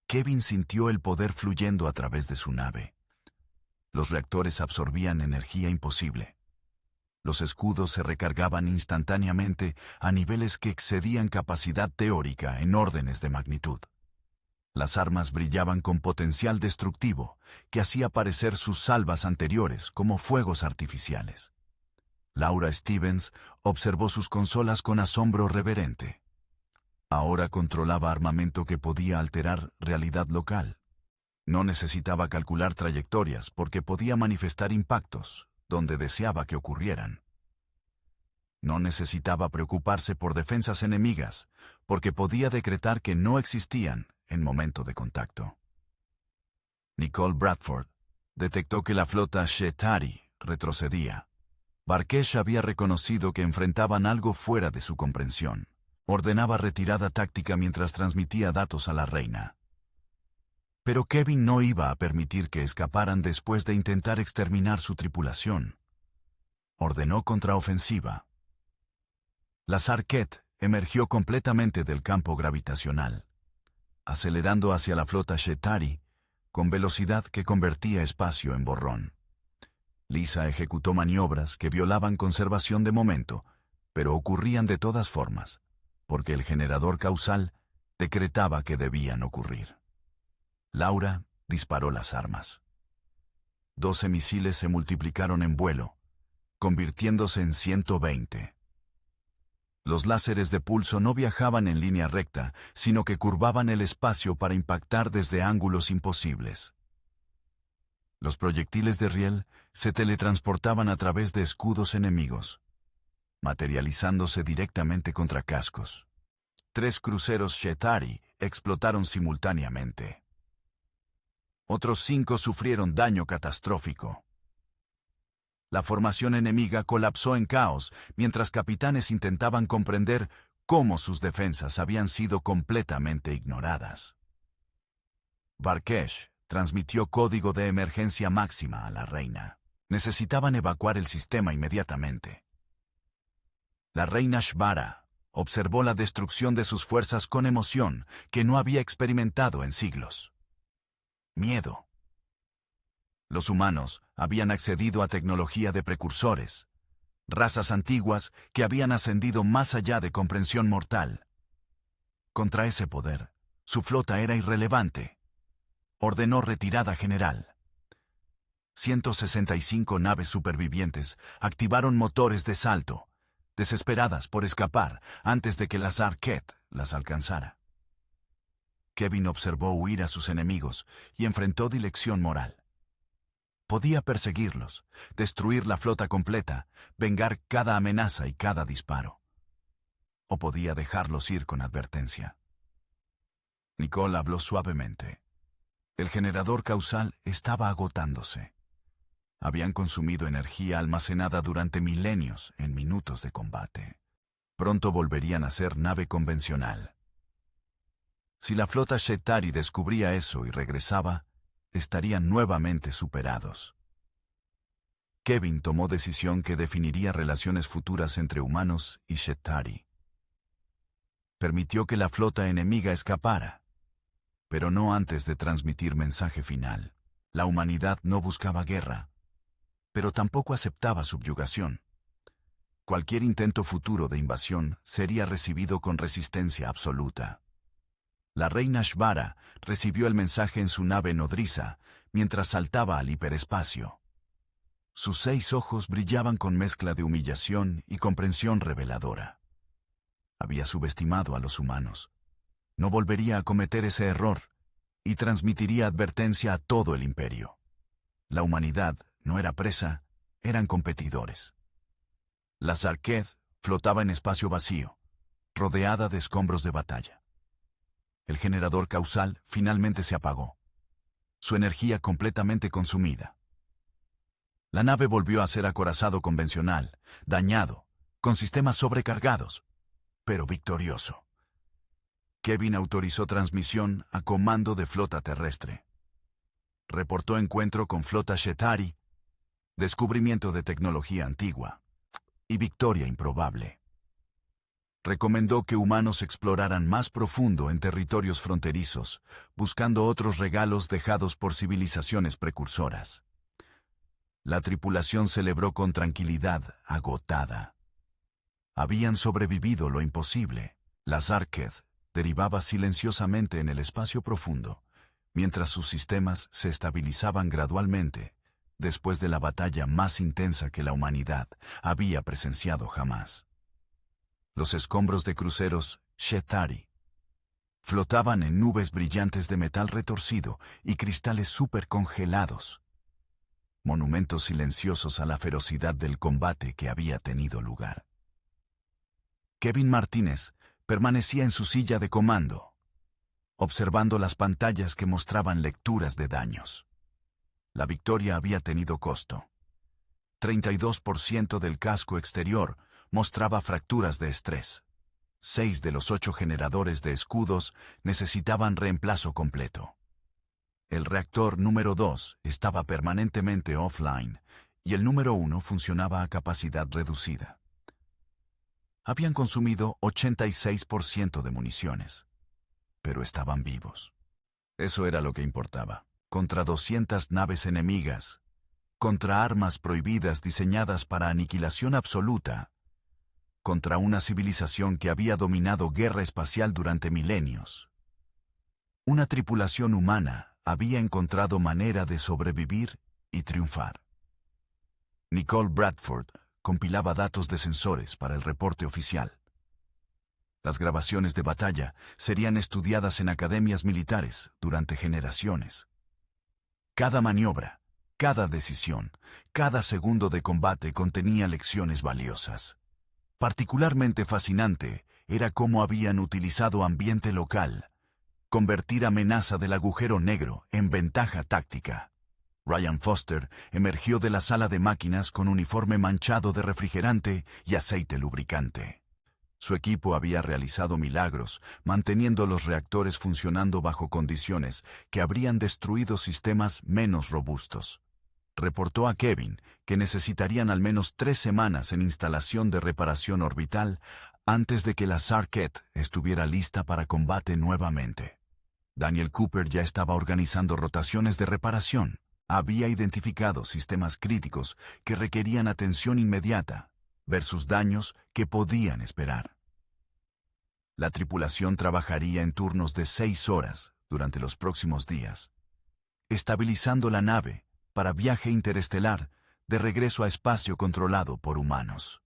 Kevin sintió el poder fluyendo a través de su nave. Los reactores absorbían energía imposible. Los escudos se recargaban instantáneamente a niveles que excedían capacidad teórica en órdenes de magnitud. Las armas brillaban con potencial destructivo que hacía parecer sus salvas anteriores como fuegos artificiales. Laura Stevens observó sus consolas con asombro reverente. Ahora controlaba armamento que podía alterar realidad local. No necesitaba calcular trayectorias porque podía manifestar impactos donde deseaba que ocurrieran. No necesitaba preocuparse por defensas enemigas porque podía decretar que no existían en momento de contacto. Nicole Bradford detectó que la flota Shetari retrocedía. Barkesh había reconocido que enfrentaban algo fuera de su comprensión. Ordenaba retirada táctica mientras transmitía datos a la reina. Pero Kevin no iba a permitir que escaparan después de intentar exterminar su tripulación. Ordenó contraofensiva. La Sarkhet emergió completamente del campo gravitacional, acelerando hacia la flota Shetari con velocidad que convertía espacio en borrón. Lisa ejecutó maniobras que violaban conservación de momento, pero ocurrían de todas formas, porque el generador causal decretaba que debían ocurrir. Laura disparó las armas. 12 misiles se multiplicaron en vuelo, convirtiéndose en 120. Los láseres de pulso no viajaban en línea recta, sino que curvaban el espacio para impactar desde ángulos imposibles. Los proyectiles de riel se teletransportaban a través de escudos enemigos, materializándose directamente contra cascos. 3 cruceros Shetari explotaron simultáneamente. Otros 5 sufrieron daño catastrófico. La formación enemiga colapsó en caos mientras capitanes intentaban comprender cómo sus defensas habían sido completamente ignoradas. Barkesh transmitió código de emergencia máxima a la reina. Necesitaban evacuar el sistema inmediatamente. La reina Shvara observó la destrucción de sus fuerzas con emoción que no había experimentado en siglos. Miedo. Los humanos habían accedido a tecnología de precursores, razas antiguas que habían ascendido más allá de comprensión mortal. Contra ese poder, su flota era irrelevante. Ordenó retirada general. 165 naves supervivientes activaron motores de salto, desesperadas por escapar antes de que la Sarkhet las alcanzara. Kevin observó huir a sus enemigos y enfrentó dilección moral. Podía perseguirlos, destruir la flota completa, vengar cada amenaza y cada disparo. O podía dejarlos ir con advertencia. Nicole habló suavemente. El generador causal estaba agotándose. Habían consumido energía almacenada durante milenios en minutos de combate. Pronto volverían a ser nave convencional. Si la flota Shetari descubría eso y regresaba, estarían nuevamente superados. Kevin tomó decisión que definiría relaciones futuras entre humanos y Shetari. Permitió que la flota enemiga escapara, pero no antes de transmitir mensaje final. La humanidad no buscaba guerra, pero tampoco aceptaba subyugación. Cualquier intento futuro de invasión sería recibido con resistencia absoluta. La reina Shvara recibió el mensaje en su nave nodriza mientras saltaba al hiperespacio. Sus 6 ojos brillaban con mezcla de humillación y comprensión reveladora. Había subestimado a los humanos. No volvería a cometer ese error y transmitiría advertencia a todo el imperio. La humanidad no era presa, eran competidores. La Sarkhet flotaba en espacio vacío, rodeada de escombros de batalla. El generador causal finalmente se apagó, su energía completamente consumida. La nave volvió a ser acorazado convencional, dañado, con sistemas sobrecargados, pero victorioso. Kevin autorizó transmisión a comando de flota terrestre. Reportó encuentro con flota Shetari, descubrimiento de tecnología antigua y victoria improbable. Recomendó que humanos exploraran más profundo en territorios fronterizos, buscando otros regalos dejados por civilizaciones precursoras. La tripulación celebró con tranquilidad, agotada. Habían sobrevivido lo imposible. La Sarkhet derivaba silenciosamente en el espacio profundo, mientras sus sistemas se estabilizaban gradualmente, después de la batalla más intensa que la humanidad había presenciado jamás. Los escombros de cruceros Shetari flotaban en nubes brillantes de metal retorcido y cristales supercongelados, monumentos silenciosos a la ferocidad del combate que había tenido lugar. Kevin Martínez permanecía en su silla de comando, observando las pantallas que mostraban lecturas de daños. La victoria había tenido costo. 32% del casco exterior mostraba fracturas de estrés. 6 de los 8 generadores de escudos necesitaban reemplazo completo. El reactor número 2 estaba permanentemente offline y el número 1 funcionaba a capacidad reducida. Habían consumido 86% de municiones, pero estaban vivos. Eso era lo que importaba. Contra 200 naves enemigas, contra armas prohibidas diseñadas para aniquilación absoluta, contra una civilización que había dominado guerra espacial durante milenios. Una tripulación humana había encontrado manera de sobrevivir y triunfar. Nicole Bradford compilaba datos de sensores para el reporte oficial. Las grabaciones de batalla serían estudiadas en academias militares durante generaciones. Cada maniobra, cada decisión, cada segundo de combate contenía lecciones valiosas. Particularmente fascinante era cómo habían utilizado ambiente local, convertir amenaza del agujero negro en ventaja táctica. Ryan Foster emergió de la sala de máquinas con uniforme manchado de refrigerante y aceite lubricante. Su equipo había realizado milagros, manteniendo los reactores funcionando bajo condiciones que habrían destruido sistemas menos robustos. Reportó a Kevin que necesitarían al menos 3 semanas en instalación de reparación orbital antes de que la Sarkett estuviera lista para combate nuevamente. Daniel Cooper ya estaba organizando rotaciones de reparación. Había identificado sistemas críticos que requerían atención inmediata versus daños que podían esperar. La tripulación trabajaría en turnos de 6 horas durante los próximos días, estabilizando la nave para viaje interestelar de regreso a espacio controlado por humanos.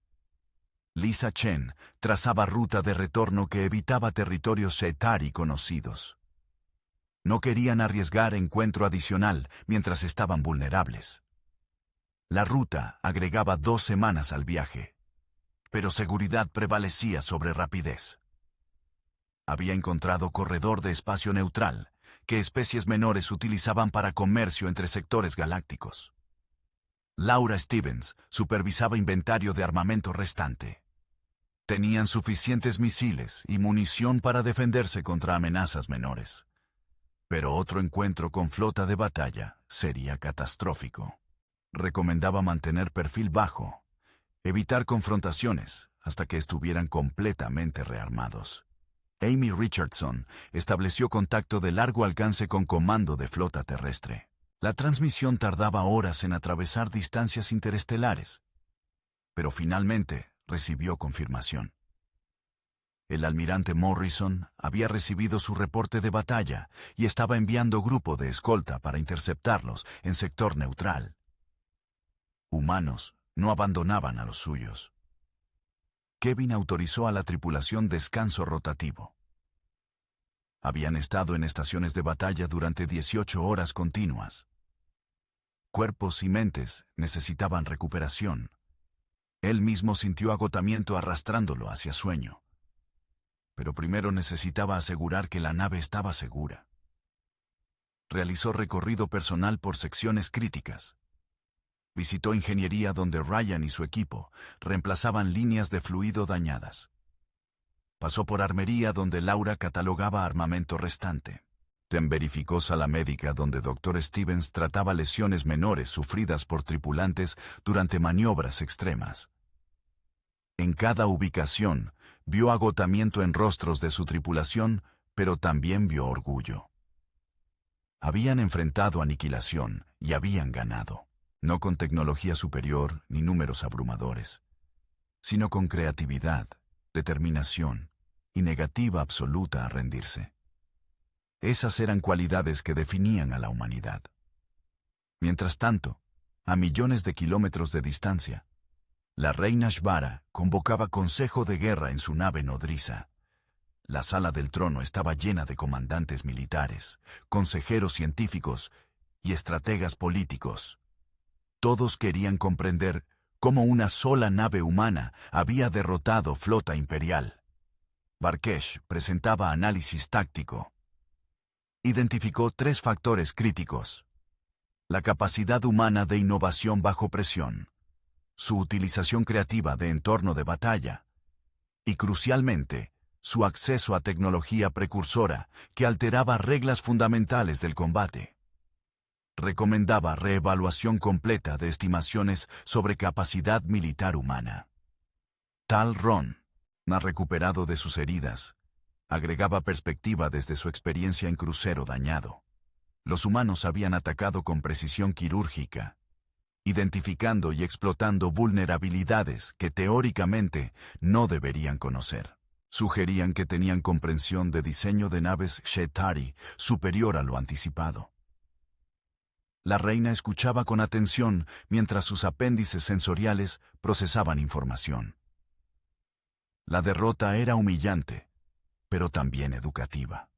Lisa Chen trazaba ruta de retorno que evitaba territorios Cetari conocidos. No querían arriesgar encuentro adicional mientras estaban vulnerables. La ruta agregaba 2 semanas al viaje, pero seguridad prevalecía sobre rapidez. Había encontrado corredor de espacio neutral que especies menores utilizaban para comercio entre sectores galácticos. Laura Stevens supervisaba inventario de armamento restante. Tenían suficientes misiles y munición para defenderse contra amenazas menores. Pero otro encuentro con flota de batalla sería catastrófico. Recomendaba mantener perfil bajo, evitar confrontaciones hasta que estuvieran completamente rearmados. Amy Richardson estableció contacto de largo alcance con comando de flota terrestre. La transmisión tardaba horas en atravesar distancias interestelares, pero finalmente recibió confirmación. El almirante Morrison había recibido su reporte de batalla y estaba enviando grupo de escolta para interceptarlos en sector neutral. Humanos no abandonaban a los suyos. Kevin autorizó a la tripulación descanso rotativo. Habían estado en estaciones de batalla durante 18 horas continuas. Cuerpos y mentes necesitaban recuperación. Él mismo sintió agotamiento arrastrándolo hacia sueño. Pero primero necesitaba asegurar que la nave estaba segura. Realizó recorrido personal por secciones críticas. Visitó ingeniería donde Ryan y su equipo reemplazaban líneas de fluido dañadas. Pasó por armería donde Laura catalogaba armamento restante. Verificó sala médica donde Dr. Stevens trataba lesiones menores sufridas por tripulantes durante maniobras extremas. En cada ubicación, vio agotamiento en rostros de su tripulación, pero también vio orgullo. Habían enfrentado aniquilación y habían ganado, no con tecnología superior ni números abrumadores, sino con creatividad, determinación y negativa absoluta a rendirse. Esas eran cualidades que definían a la humanidad. Mientras tanto, a millones de kilómetros de distancia, la reina Shvara convocaba consejo de guerra en su nave nodriza. La sala del trono estaba llena de comandantes militares, consejeros científicos y estrategas políticos. Todos querían comprender cómo una sola nave humana había derrotado flota imperial. Barkesh presentaba análisis táctico. Identificó 3 factores críticos. La capacidad humana de innovación bajo presión, su utilización creativa de entorno de batalla y, crucialmente, su acceso a tecnología precursora que alteraba reglas fundamentales del combate. Recomendaba reevaluación completa de estimaciones sobre capacidad militar humana. Tal Ron, más recuperado de sus heridas, agregaba perspectiva desde su experiencia en crucero dañado. Los humanos habían atacado con precisión quirúrgica, identificando y explotando vulnerabilidades que teóricamente no deberían conocer. Sugerían que tenían comprensión de diseño de naves Shetari superior a lo anticipado. La reina escuchaba con atención mientras sus apéndices sensoriales procesaban información. La derrota era humillante, pero también educativa.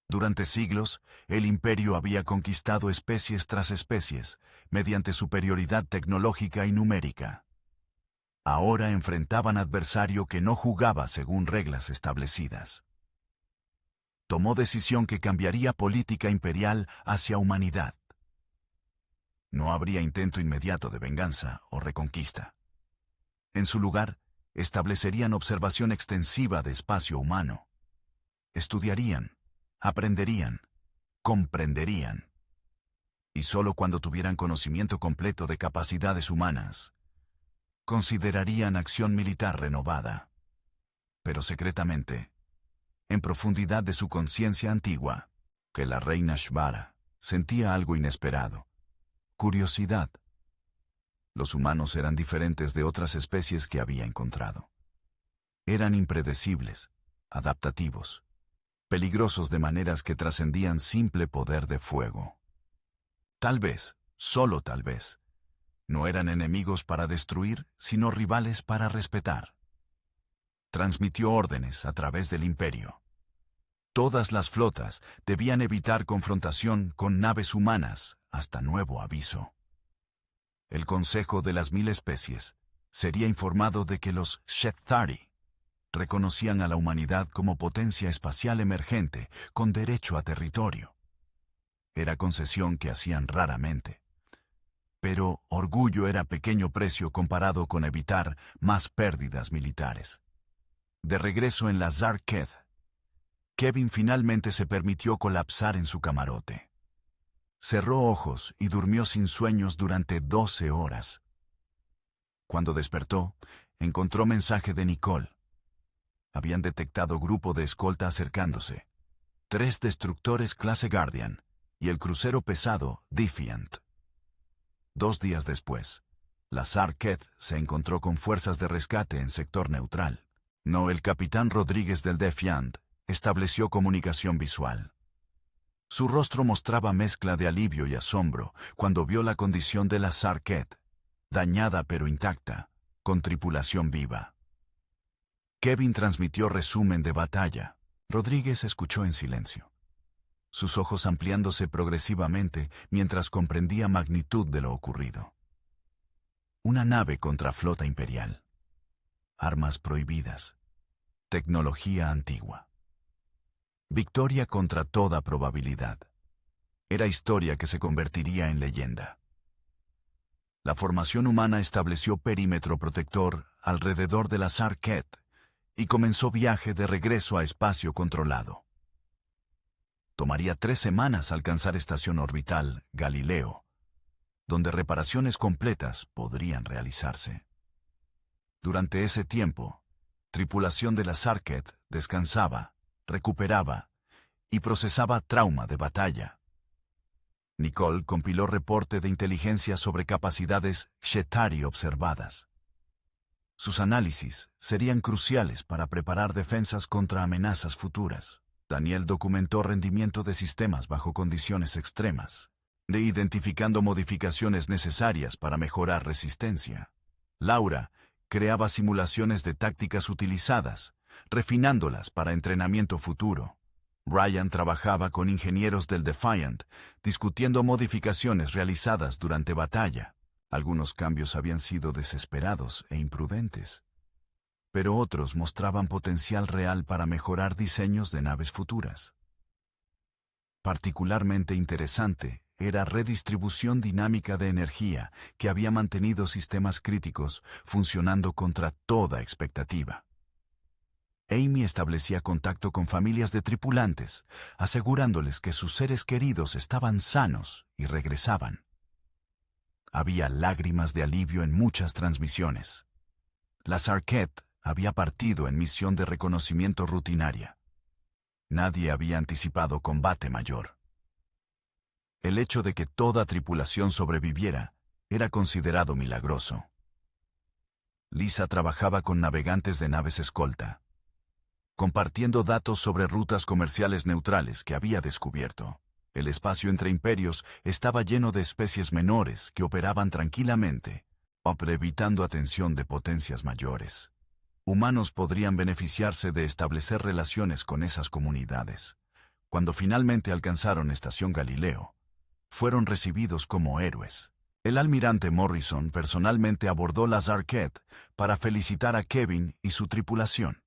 Durante siglos, el imperio había conquistado especies tras especies mediante superioridad tecnológica y numérica. Ahora enfrentaban adversario que no jugaba según reglas establecidas. Tomó decisión que cambiaría política imperial hacia humanidad. No habría intento inmediato de venganza o reconquista. En su lugar, establecerían observación extensiva de espacio humano. Estudiarían, aprenderían, comprenderían. Y solo cuando tuvieran conocimiento completo de capacidades humanas, considerarían acción militar renovada. Pero secretamente, en profundidad de su conciencia antigua, que la reina Shvara sentía algo inesperado. Curiosidad. Los humanos eran diferentes de otras especies que había encontrado. Eran impredecibles, adaptativos, peligrosos de maneras que trascendían simple poder de fuego. Tal vez, solo tal vez, no eran enemigos para destruir, sino rivales para respetar. Transmitió órdenes a través del imperio. Todas las flotas debían evitar confrontación con naves humanas hasta nuevo aviso. El Consejo de las 1000 Especies sería informado de que los Shetari reconocían a la humanidad como potencia espacial emergente con derecho a territorio. Era concesión que hacían raramente. Pero orgullo era pequeño precio comparado con evitar más pérdidas militares. De regreso en la Zarketh, Kevin finalmente se permitió colapsar en su camarote. Cerró ojos y durmió sin sueños durante 12 horas. Cuando despertó, encontró mensaje de Nicole. Habían detectado grupo de escolta acercándose. 3 destructores clase Guardian y el crucero pesado Defiant. 2 días después, la Zarketh se encontró con fuerzas de rescate en sector neutral. No, el capitán Rodríguez del Defiant estableció comunicación visual. Su rostro mostraba mezcla de alivio y asombro cuando vio la condición de la Zarketh, dañada pero intacta, con tripulación viva. Kevin transmitió resumen de batalla. Rodríguez escuchó en silencio, sus ojos ampliándose progresivamente mientras comprendía magnitud de lo ocurrido. Una nave contra flota imperial. Armas prohibidas. Tecnología antigua. Victoria contra toda probabilidad. Era historia que se convertiría en leyenda. La formación humana estableció perímetro protector alrededor de la Zarketh y comenzó viaje de regreso a espacio controlado. Tomaría 3 semanas alcanzar estación orbital Galileo, donde reparaciones completas podrían realizarse. Durante ese tiempo, tripulación de la Zarketh descansaba, recuperaba y procesaba trauma de batalla. Nicole compiló reporte de inteligencia sobre capacidades Shetari observadas. Sus análisis serían cruciales para preparar defensas contra amenazas futuras. Daniel documentó rendimiento de sistemas bajo condiciones extremas, identificando modificaciones necesarias para mejorar resistencia. Laura creaba simulaciones de tácticas utilizadas, refinándolas para entrenamiento futuro. Ryan trabajaba con ingenieros del Defiant, discutiendo modificaciones realizadas durante batalla. Algunos cambios habían sido desesperados e imprudentes, pero otros mostraban potencial real para mejorar diseños de naves futuras. Particularmente interesante era redistribución dinámica de energía que había mantenido sistemas críticos funcionando contra toda expectativa. Amy establecía contacto con familias de tripulantes, asegurándoles que sus seres queridos estaban sanos y regresaban. Había lágrimas de alivio en muchas transmisiones. La Sarkett había partido en misión de reconocimiento rutinaria. Nadie había anticipado combate mayor. El hecho de que toda tripulación sobreviviera era considerado milagroso. Lisa trabajaba con navegantes de naves escolta, compartiendo datos sobre rutas comerciales neutrales que había descubierto. El espacio entre imperios estaba lleno de especies menores que operaban tranquilamente, evitando atención de potencias mayores. Humanos podrían beneficiarse de establecer relaciones con esas comunidades. Cuando finalmente alcanzaron Estación Galileo, fueron recibidos como héroes. El almirante Morrison personalmente abordó la Sarkett para felicitar a Kevin y su tripulación.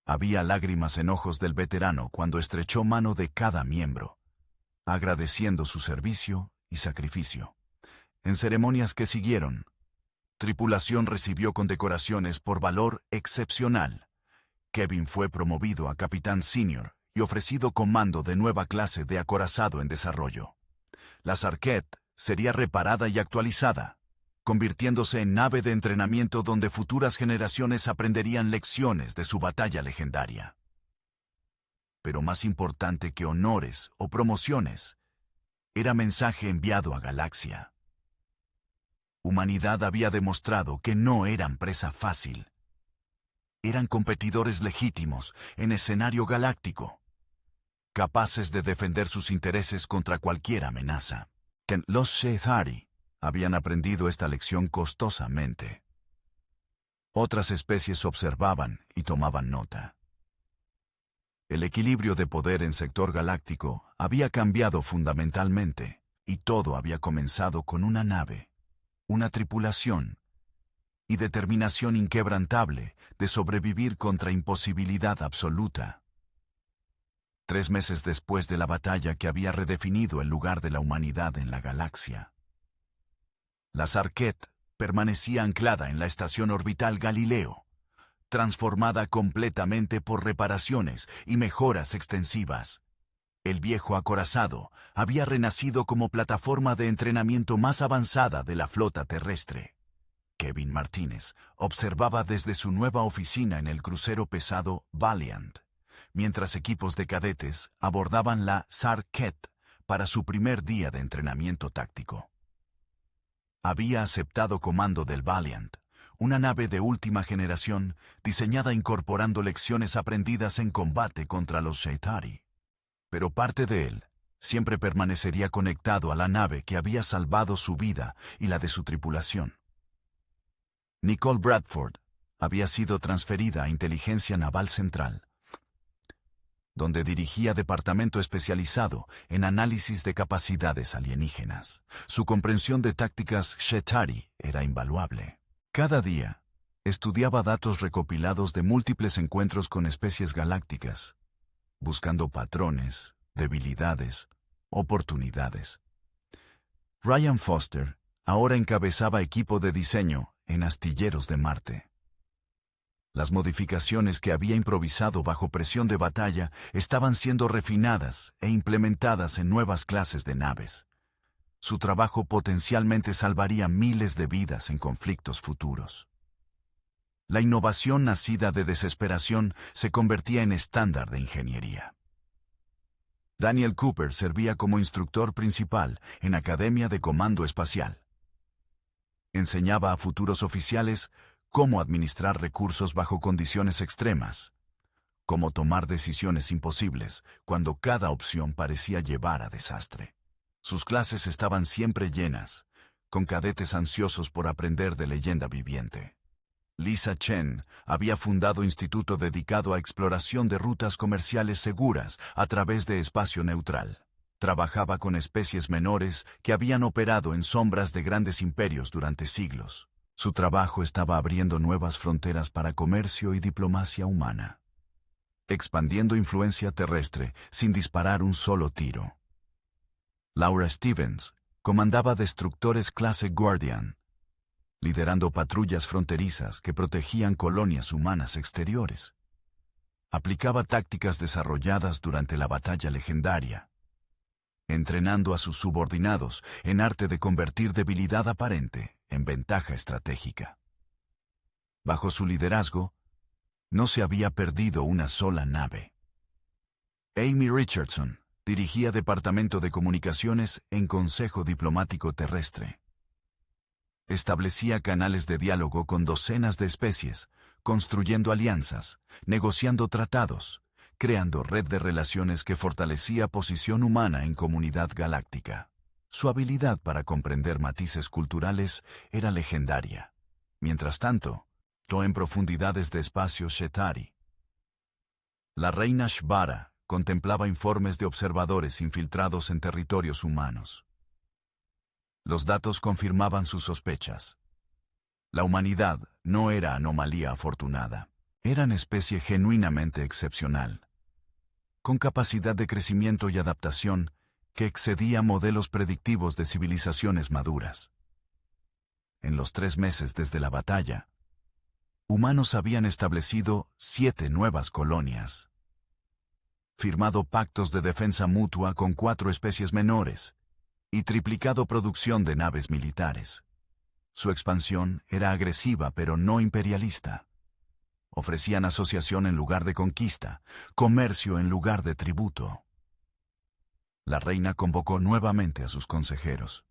Había lágrimas en ojos del veterano cuando estrechó mano de cada miembro, agradeciendo su servicio y sacrificio. En ceremonias que siguieron, tripulación recibió condecoraciones por valor excepcional. Kevin fue promovido a capitán senior y ofrecido comando de nueva clase de acorazado en desarrollo. La Sarkett sería reparada y actualizada, convirtiéndose en nave de entrenamiento donde futuras generaciones aprenderían lecciones de su batalla legendaria. Pero más importante que honores o promociones, era mensaje enviado a Galaxia. Humanidad había demostrado que no eran presa fácil. Eran competidores legítimos en escenario galáctico, capaces de defender sus intereses contra cualquier amenaza. Los Chitauri habían aprendido esta lección costosamente. Otras especies observaban y tomaban nota. El equilibrio de poder en sector galáctico había cambiado fundamentalmente, y todo había comenzado con una nave, una tripulación y determinación inquebrantable de sobrevivir contra imposibilidad absoluta. 3 meses después de la batalla que había redefinido el lugar de la humanidad en la galaxia, la Sarkett permanecía anclada en la estación orbital Galileo, transformada completamente por reparaciones y mejoras extensivas. El viejo acorazado había renacido como plataforma de entrenamiento más avanzada de la flota terrestre. Kevin Martínez observaba desde su nueva oficina en el crucero pesado Valiant, mientras equipos de cadetes abordaban la Sarkett para su primer día de entrenamiento táctico. Había aceptado comando del Valiant, una nave de última generación diseñada incorporando lecciones aprendidas en combate contra los Chitauri. Pero parte de él siempre permanecería conectado a la nave que había salvado su vida y la de su tripulación. Nicole Bradford había sido transferida a Inteligencia Naval Central, donde dirigía departamento especializado en análisis de capacidades alienígenas. Su comprensión de tácticas Chitauri era invaluable. Cada día, estudiaba datos recopilados de múltiples encuentros con especies galácticas, buscando patrones, debilidades, oportunidades. Ryan Foster ahora encabezaba equipo de diseño en Astilleros de Marte. Las modificaciones que había improvisado bajo presión de batalla estaban siendo refinadas e implementadas en nuevas clases de naves. Su trabajo potencialmente salvaría miles de vidas en conflictos futuros. La innovación nacida de desesperación se convertía en estándar de ingeniería. Daniel Cooper servía como instructor principal en Academia de Comando Espacial. Enseñaba a futuros oficiales cómo administrar recursos bajo condiciones extremas, cómo tomar decisiones imposibles cuando cada opción parecía llevar a desastre. Sus clases estaban siempre llenas, con cadetes ansiosos por aprender de leyenda viviente. Lisa Chen había fundado instituto dedicado a exploración de rutas comerciales seguras a través de espacio neutral. Trabajaba con especies menores que habían operado en sombras de grandes imperios durante siglos. Su trabajo estaba abriendo nuevas fronteras para comercio y diplomacia humana, expandiendo influencia terrestre sin disparar un solo tiro. Laura Stevens comandaba destructores clase Guardian, liderando patrullas fronterizas que protegían colonias humanas exteriores. Aplicaba tácticas desarrolladas durante la batalla legendaria, entrenando a sus subordinados en arte de convertir debilidad aparente en ventaja estratégica. Bajo su liderazgo, no se había perdido una sola nave. Amy Richardson dirigía Departamento de Comunicaciones en Consejo Diplomático Terrestre. Establecía canales de diálogo con docenas de especies, construyendo alianzas, negociando tratados, creando red de relaciones que fortalecía posición humana en comunidad galáctica. Su habilidad para comprender matices culturales era legendaria. Mientras tanto, en profundidades de espacio Shetari, la reina Shvara contemplaba informes de observadores infiltrados en territorios humanos. Los datos confirmaban sus sospechas. La humanidad no era anomalía afortunada. Eran especie genuinamente excepcional, con capacidad de crecimiento y adaptación que excedía modelos predictivos de civilizaciones maduras. En los 3 meses desde la batalla, humanos habían establecido 7 nuevas colonias, firmado pactos de defensa mutua con 4 especies menores y triplicado producción de naves militares. Su expansión era agresiva pero no imperialista. Ofrecían asociación en lugar de conquista, comercio en lugar de tributo. La reina convocó nuevamente a sus consejeros.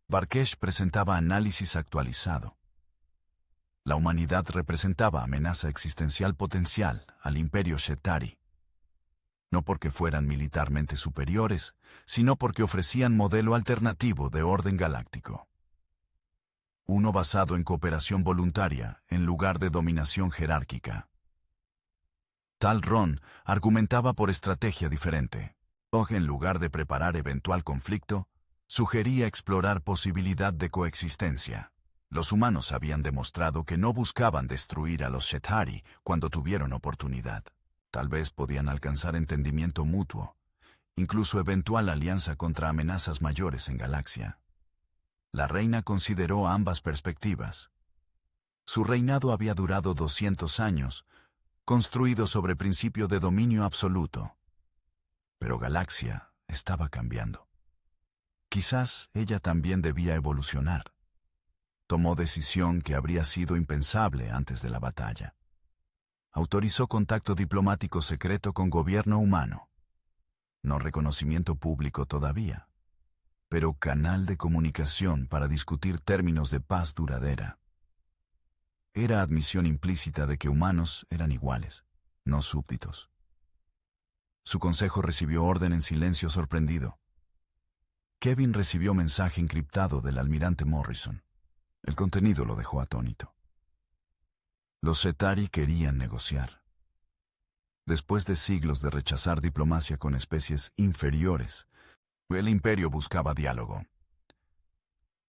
Barkesh presentaba análisis actualizado. La humanidad representaba amenaza existencial potencial al imperio Shetari. No porque fueran militarmente superiores, sino porque ofrecían modelo alternativo de orden galáctico. Uno basado en cooperación voluntaria en lugar de dominación jerárquica. Tal Ron argumentaba por estrategia diferente. En lugar de preparar eventual conflicto, sugería explorar posibilidad de coexistencia. Los humanos habían demostrado que no buscaban destruir a los Shetari cuando tuvieron oportunidad. Tal vez podían alcanzar entendimiento mutuo, incluso eventual alianza contra amenazas mayores en galaxia. La reina consideró ambas perspectivas. Su reinado había durado 200 años, construido sobre principio de dominio absoluto. Pero Galaxia estaba cambiando. Quizás ella también debía evolucionar. Tomó decisión que habría sido impensable antes de la batalla. Autorizó contacto diplomático secreto con gobierno humano. No reconocimiento público todavía, pero canal de comunicación para discutir términos de paz duradera. Era admisión implícita de que humanos eran iguales, no súbditos. Su consejo recibió orden en silencio sorprendido. Kevin recibió mensaje encriptado del almirante Morrison. El contenido lo dejó atónito. Los Shetari querían negociar. Después de siglos de rechazar diplomacia con especies inferiores, el imperio buscaba diálogo.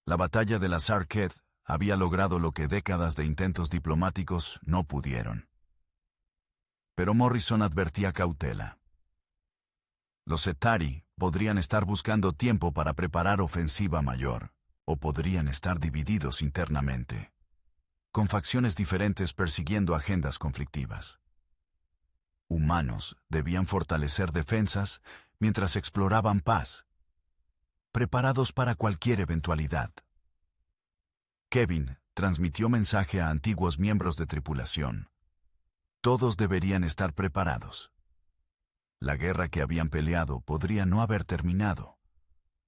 La batalla de la Sarketh había logrado lo que décadas de intentos diplomáticos no pudieron. Pero Morrison advertía cautela. Los Shetari podrían estar buscando tiempo para preparar ofensiva mayor, o podrían estar divididos internamente, con facciones diferentes persiguiendo agendas conflictivas. Humanos debían fortalecer defensas mientras exploraban paz, preparados para cualquier eventualidad. Kevin transmitió mensaje a antiguos miembros de tripulación. Todos deberían estar preparados. La guerra que habían peleado podría no haber terminado,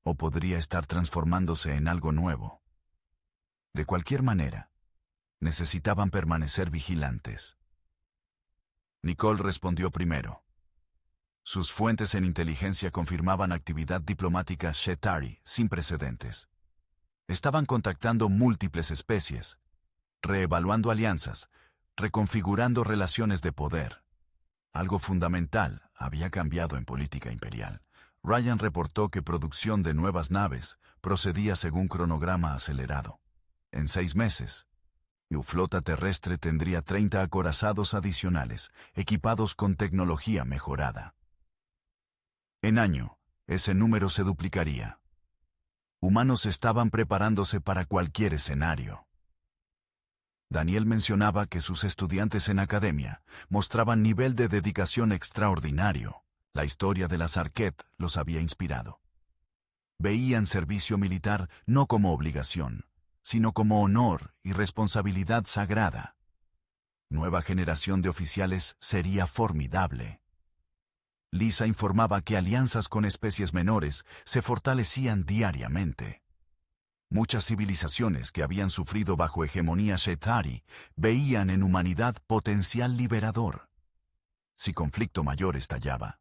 o podría estar transformándose en algo nuevo. De cualquier manera, necesitaban permanecer vigilantes. Nicole respondió primero. Sus fuentes en inteligencia confirmaban actividad diplomática Shetari sin precedentes. Estaban contactando múltiples especies, reevaluando alianzas, reconfigurando relaciones de poder. Algo fundamental había cambiado en política imperial. Ryan reportó que producción de nuevas naves procedía según cronograma acelerado. En 6 meses, su flota terrestre tendría 30 acorazados adicionales, equipados con tecnología mejorada. En año, ese número se duplicaría. Humanos estaban preparándose para cualquier escenario. Daniel mencionaba que sus estudiantes en academia mostraban nivel de dedicación extraordinario. La historia de la Sarketh los había inspirado. Veían servicio militar no como obligación, sino como honor y responsabilidad sagrada. Nueva generación de oficiales sería formidable. Lisa informaba que alianzas con especies menores se fortalecían diariamente. Muchas civilizaciones que habían sufrido bajo hegemonía Chetauri veían en humanidad potencial liberador. Si conflicto mayor estallaba,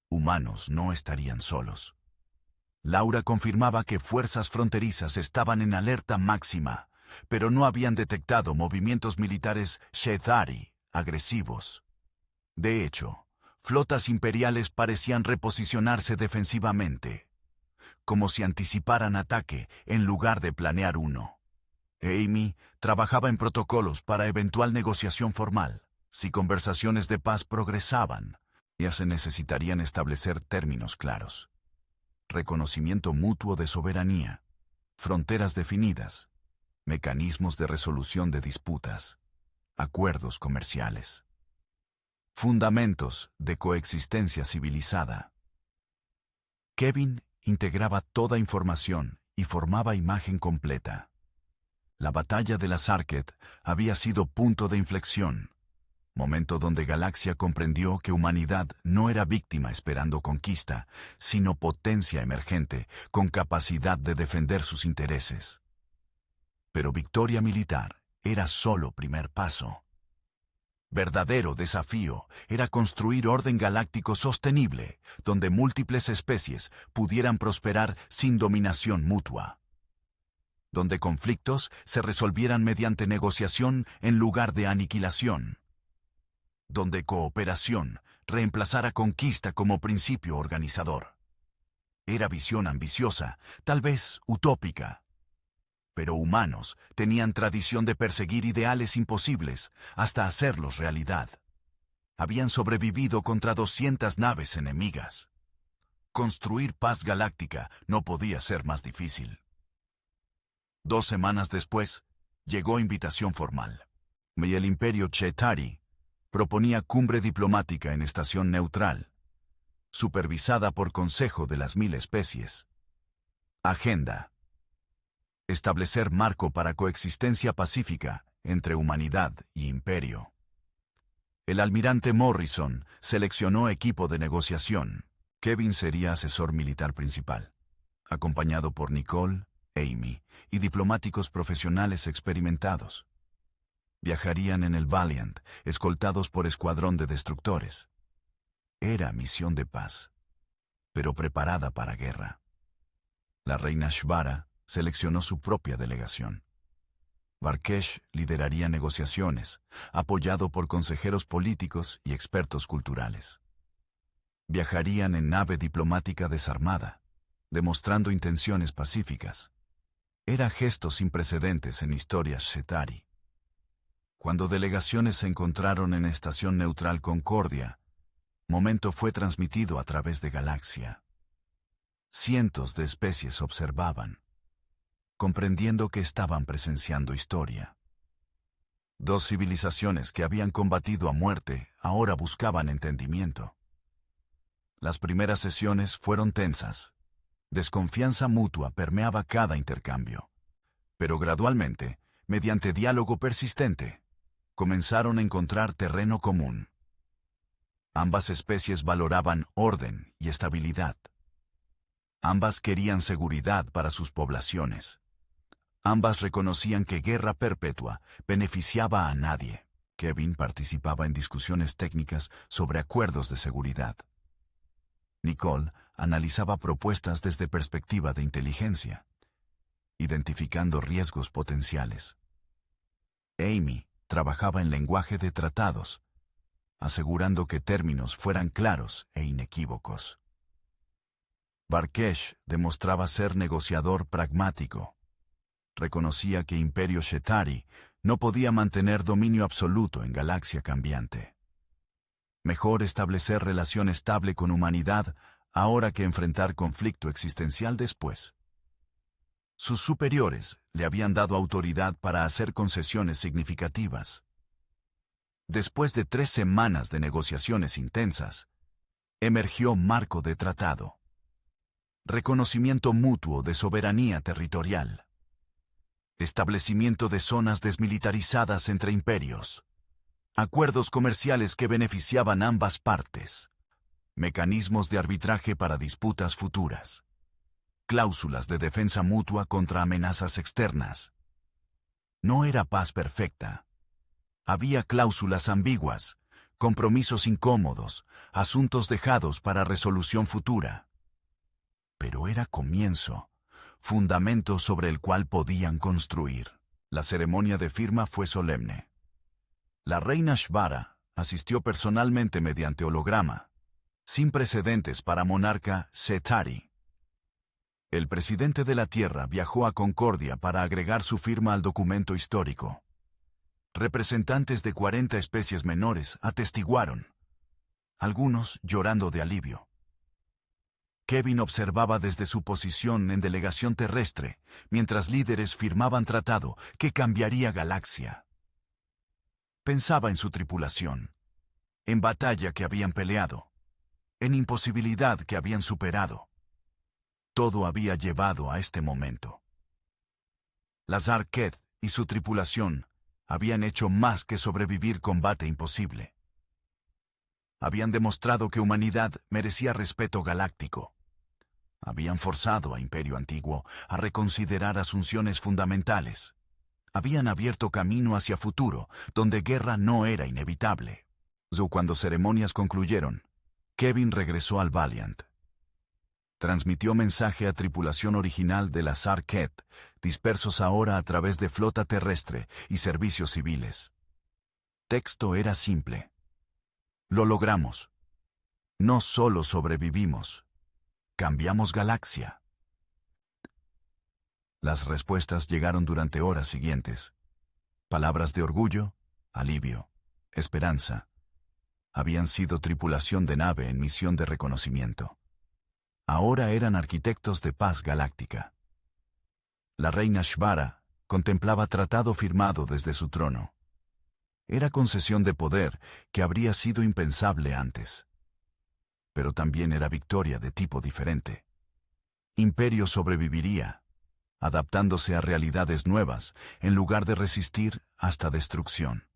humanos no estarían solos. Laura confirmaba que fuerzas fronterizas estaban en alerta máxima, pero no habían detectado movimientos militares Chetauri agresivos. De hecho, flotas imperiales parecían reposicionarse defensivamente, como si anticiparan ataque en lugar de planear uno. Amy trabajaba en protocolos para eventual negociación formal. Si conversaciones de paz progresaban, ya se necesitarían establecer términos claros. Reconocimiento mutuo de soberanía, fronteras definidas, mecanismos de resolución de disputas, acuerdos comerciales. Fundamentos de coexistencia civilizada. Kevin integraba toda información y formaba imagen completa. La batalla de la Sarketh había sido punto de inflexión, momento donde Galaxia comprendió que humanidad no era víctima esperando conquista, sino potencia emergente con capacidad de defender sus intereses. Pero victoria militar era solo primer paso. Verdadero desafío era construir orden galáctico sostenible, donde múltiples especies pudieran prosperar sin dominación mutua. Donde conflictos se resolvieran mediante negociación en lugar de aniquilación. Donde cooperación reemplazara conquista como principio organizador. Era visión ambiciosa, tal vez utópica. Pero humanos tenían tradición de perseguir ideales imposibles hasta hacerlos realidad. Habían sobrevivido contra 200 naves enemigas. Construir paz galáctica no podía ser más difícil. 2 semanas después, llegó invitación formal. Y el Imperio Chetauri proponía cumbre diplomática en estación neutral, supervisada por Consejo de las 1000 especies. Agenda: establecer marco para coexistencia pacífica entre humanidad y imperio. El almirante Morrison seleccionó equipo de negociación. Kevin sería asesor militar principal, acompañado por Nicole, Amy y diplomáticos profesionales experimentados. Viajarían en el Valiant, escoltados por escuadrón de destructores. Era misión de paz, pero preparada para guerra. La reina Shvara seleccionó su propia delegación. Varkesh lideraría negociaciones, apoyado por consejeros políticos y expertos culturales. Viajarían en nave diplomática desarmada, demostrando intenciones pacíficas. Era gesto sin precedentes en historias Chetauri. Cuando delegaciones se encontraron en estación neutral Concordia, momento fue transmitido a través de Galaxia. Cientos de especies observaban, comprendiendo que estaban presenciando historia. 2 civilizaciones que habían combatido a muerte ahora buscaban entendimiento. Las primeras sesiones fueron tensas. Desconfianza mutua permeaba cada intercambio. Pero gradualmente, mediante diálogo persistente, comenzaron a encontrar terreno común. Ambas especies valoraban orden y estabilidad. Ambas querían seguridad para sus poblaciones. Ambas reconocían que guerra perpetua beneficiaba a nadie. Kevin participaba en discusiones técnicas sobre acuerdos de seguridad. Nicole analizaba propuestas desde perspectiva de inteligencia, identificando riesgos potenciales. Amy trabajaba en lenguaje de tratados, asegurando que términos fueran claros e inequívocos. Varkesh demostraba ser negociador pragmático. Reconocía que Imperio Chetauri no podía mantener dominio absoluto en galaxia cambiante. Mejor establecer relación estable con humanidad ahora que enfrentar conflicto existencial después. Sus superiores le habían dado autoridad para hacer concesiones significativas. Después de 3 semanas de negociaciones intensas, emergió marco de tratado. Reconocimiento mutuo de soberanía territorial. Establecimiento de zonas desmilitarizadas entre imperios. Acuerdos comerciales que beneficiaban ambas partes. Mecanismos de arbitraje para disputas futuras. Cláusulas de defensa mutua contra amenazas externas. No era paz perfecta. Había cláusulas ambiguas, compromisos incómodos, asuntos dejados para resolución futura. Pero era comienzo, fundamento sobre el cual podían construir. La ceremonia de firma fue solemne. La reina Shvara asistió personalmente mediante holograma, sin precedentes para monarca Setari. El presidente de la Tierra viajó a Concordia para agregar su firma al documento histórico. Representantes de 40 especies menores atestiguaron, algunos llorando de alivio. Kevin observaba desde su posición en delegación terrestre, mientras líderes firmaban tratado que cambiaría galaxia. Pensaba en su tripulación, en batalla que habían peleado, en imposibilidad que habían superado. Todo había llevado a este momento. Lazar Keth y su tripulación habían hecho más que sobrevivir combate imposible. Habían demostrado que humanidad merecía respeto galáctico. Habían forzado a Imperio Antiguo a reconsiderar asunciones fundamentales. Habían abierto camino hacia futuro, donde guerra no era inevitable. Cuando ceremonias concluyeron, Kevin regresó al Valiant. Transmitió mensaje a tripulación original de Lazar Keth, dispersos ahora a través de flota terrestre y servicios civiles. Texto era simple. Lo logramos. No solo sobrevivimos, cambiamos galaxia. Las respuestas llegaron durante horas siguientes. Palabras de orgullo, alivio, esperanza. Habían sido tripulación de nave en misión de reconocimiento. Ahora eran arquitectos de paz galáctica. La reina Shvara contemplaba tratado firmado desde su trono. Era concesión de poder que habría sido impensable antes. Pero también era victoria de tipo diferente. Imperio sobreviviría, adaptándose a realidades nuevas en lugar de resistir hasta destrucción.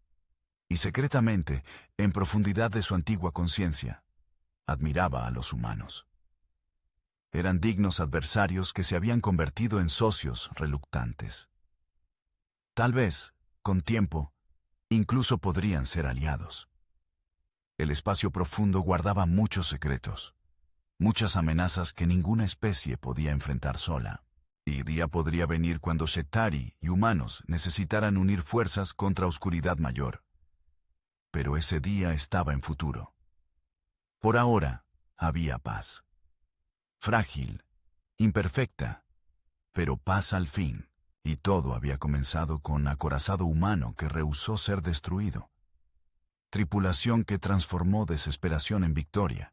Y secretamente, en profundidad de su antigua conciencia, admiraba a los humanos. Eran dignos adversarios que se habían convertido en socios reluctantes. Tal vez, con tiempo, incluso podrían ser aliados. El espacio profundo guardaba muchos secretos, muchas amenazas que ninguna especie podía enfrentar sola. Y día podría venir cuando Setari y humanos necesitaran unir fuerzas contra oscuridad mayor. Pero ese día estaba en futuro. Por ahora, había paz. Frágil, imperfecta, pero paz al fin, y todo había comenzado con acorazado humano que rehusó ser destruido. Tripulación que transformó desesperación en victoria,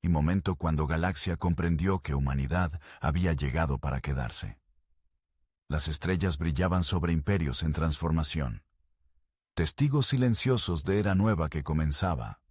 y momento cuando Galaxia comprendió que humanidad había llegado para quedarse. Las estrellas brillaban sobre imperios en transformación, testigos silenciosos de era nueva que comenzaba.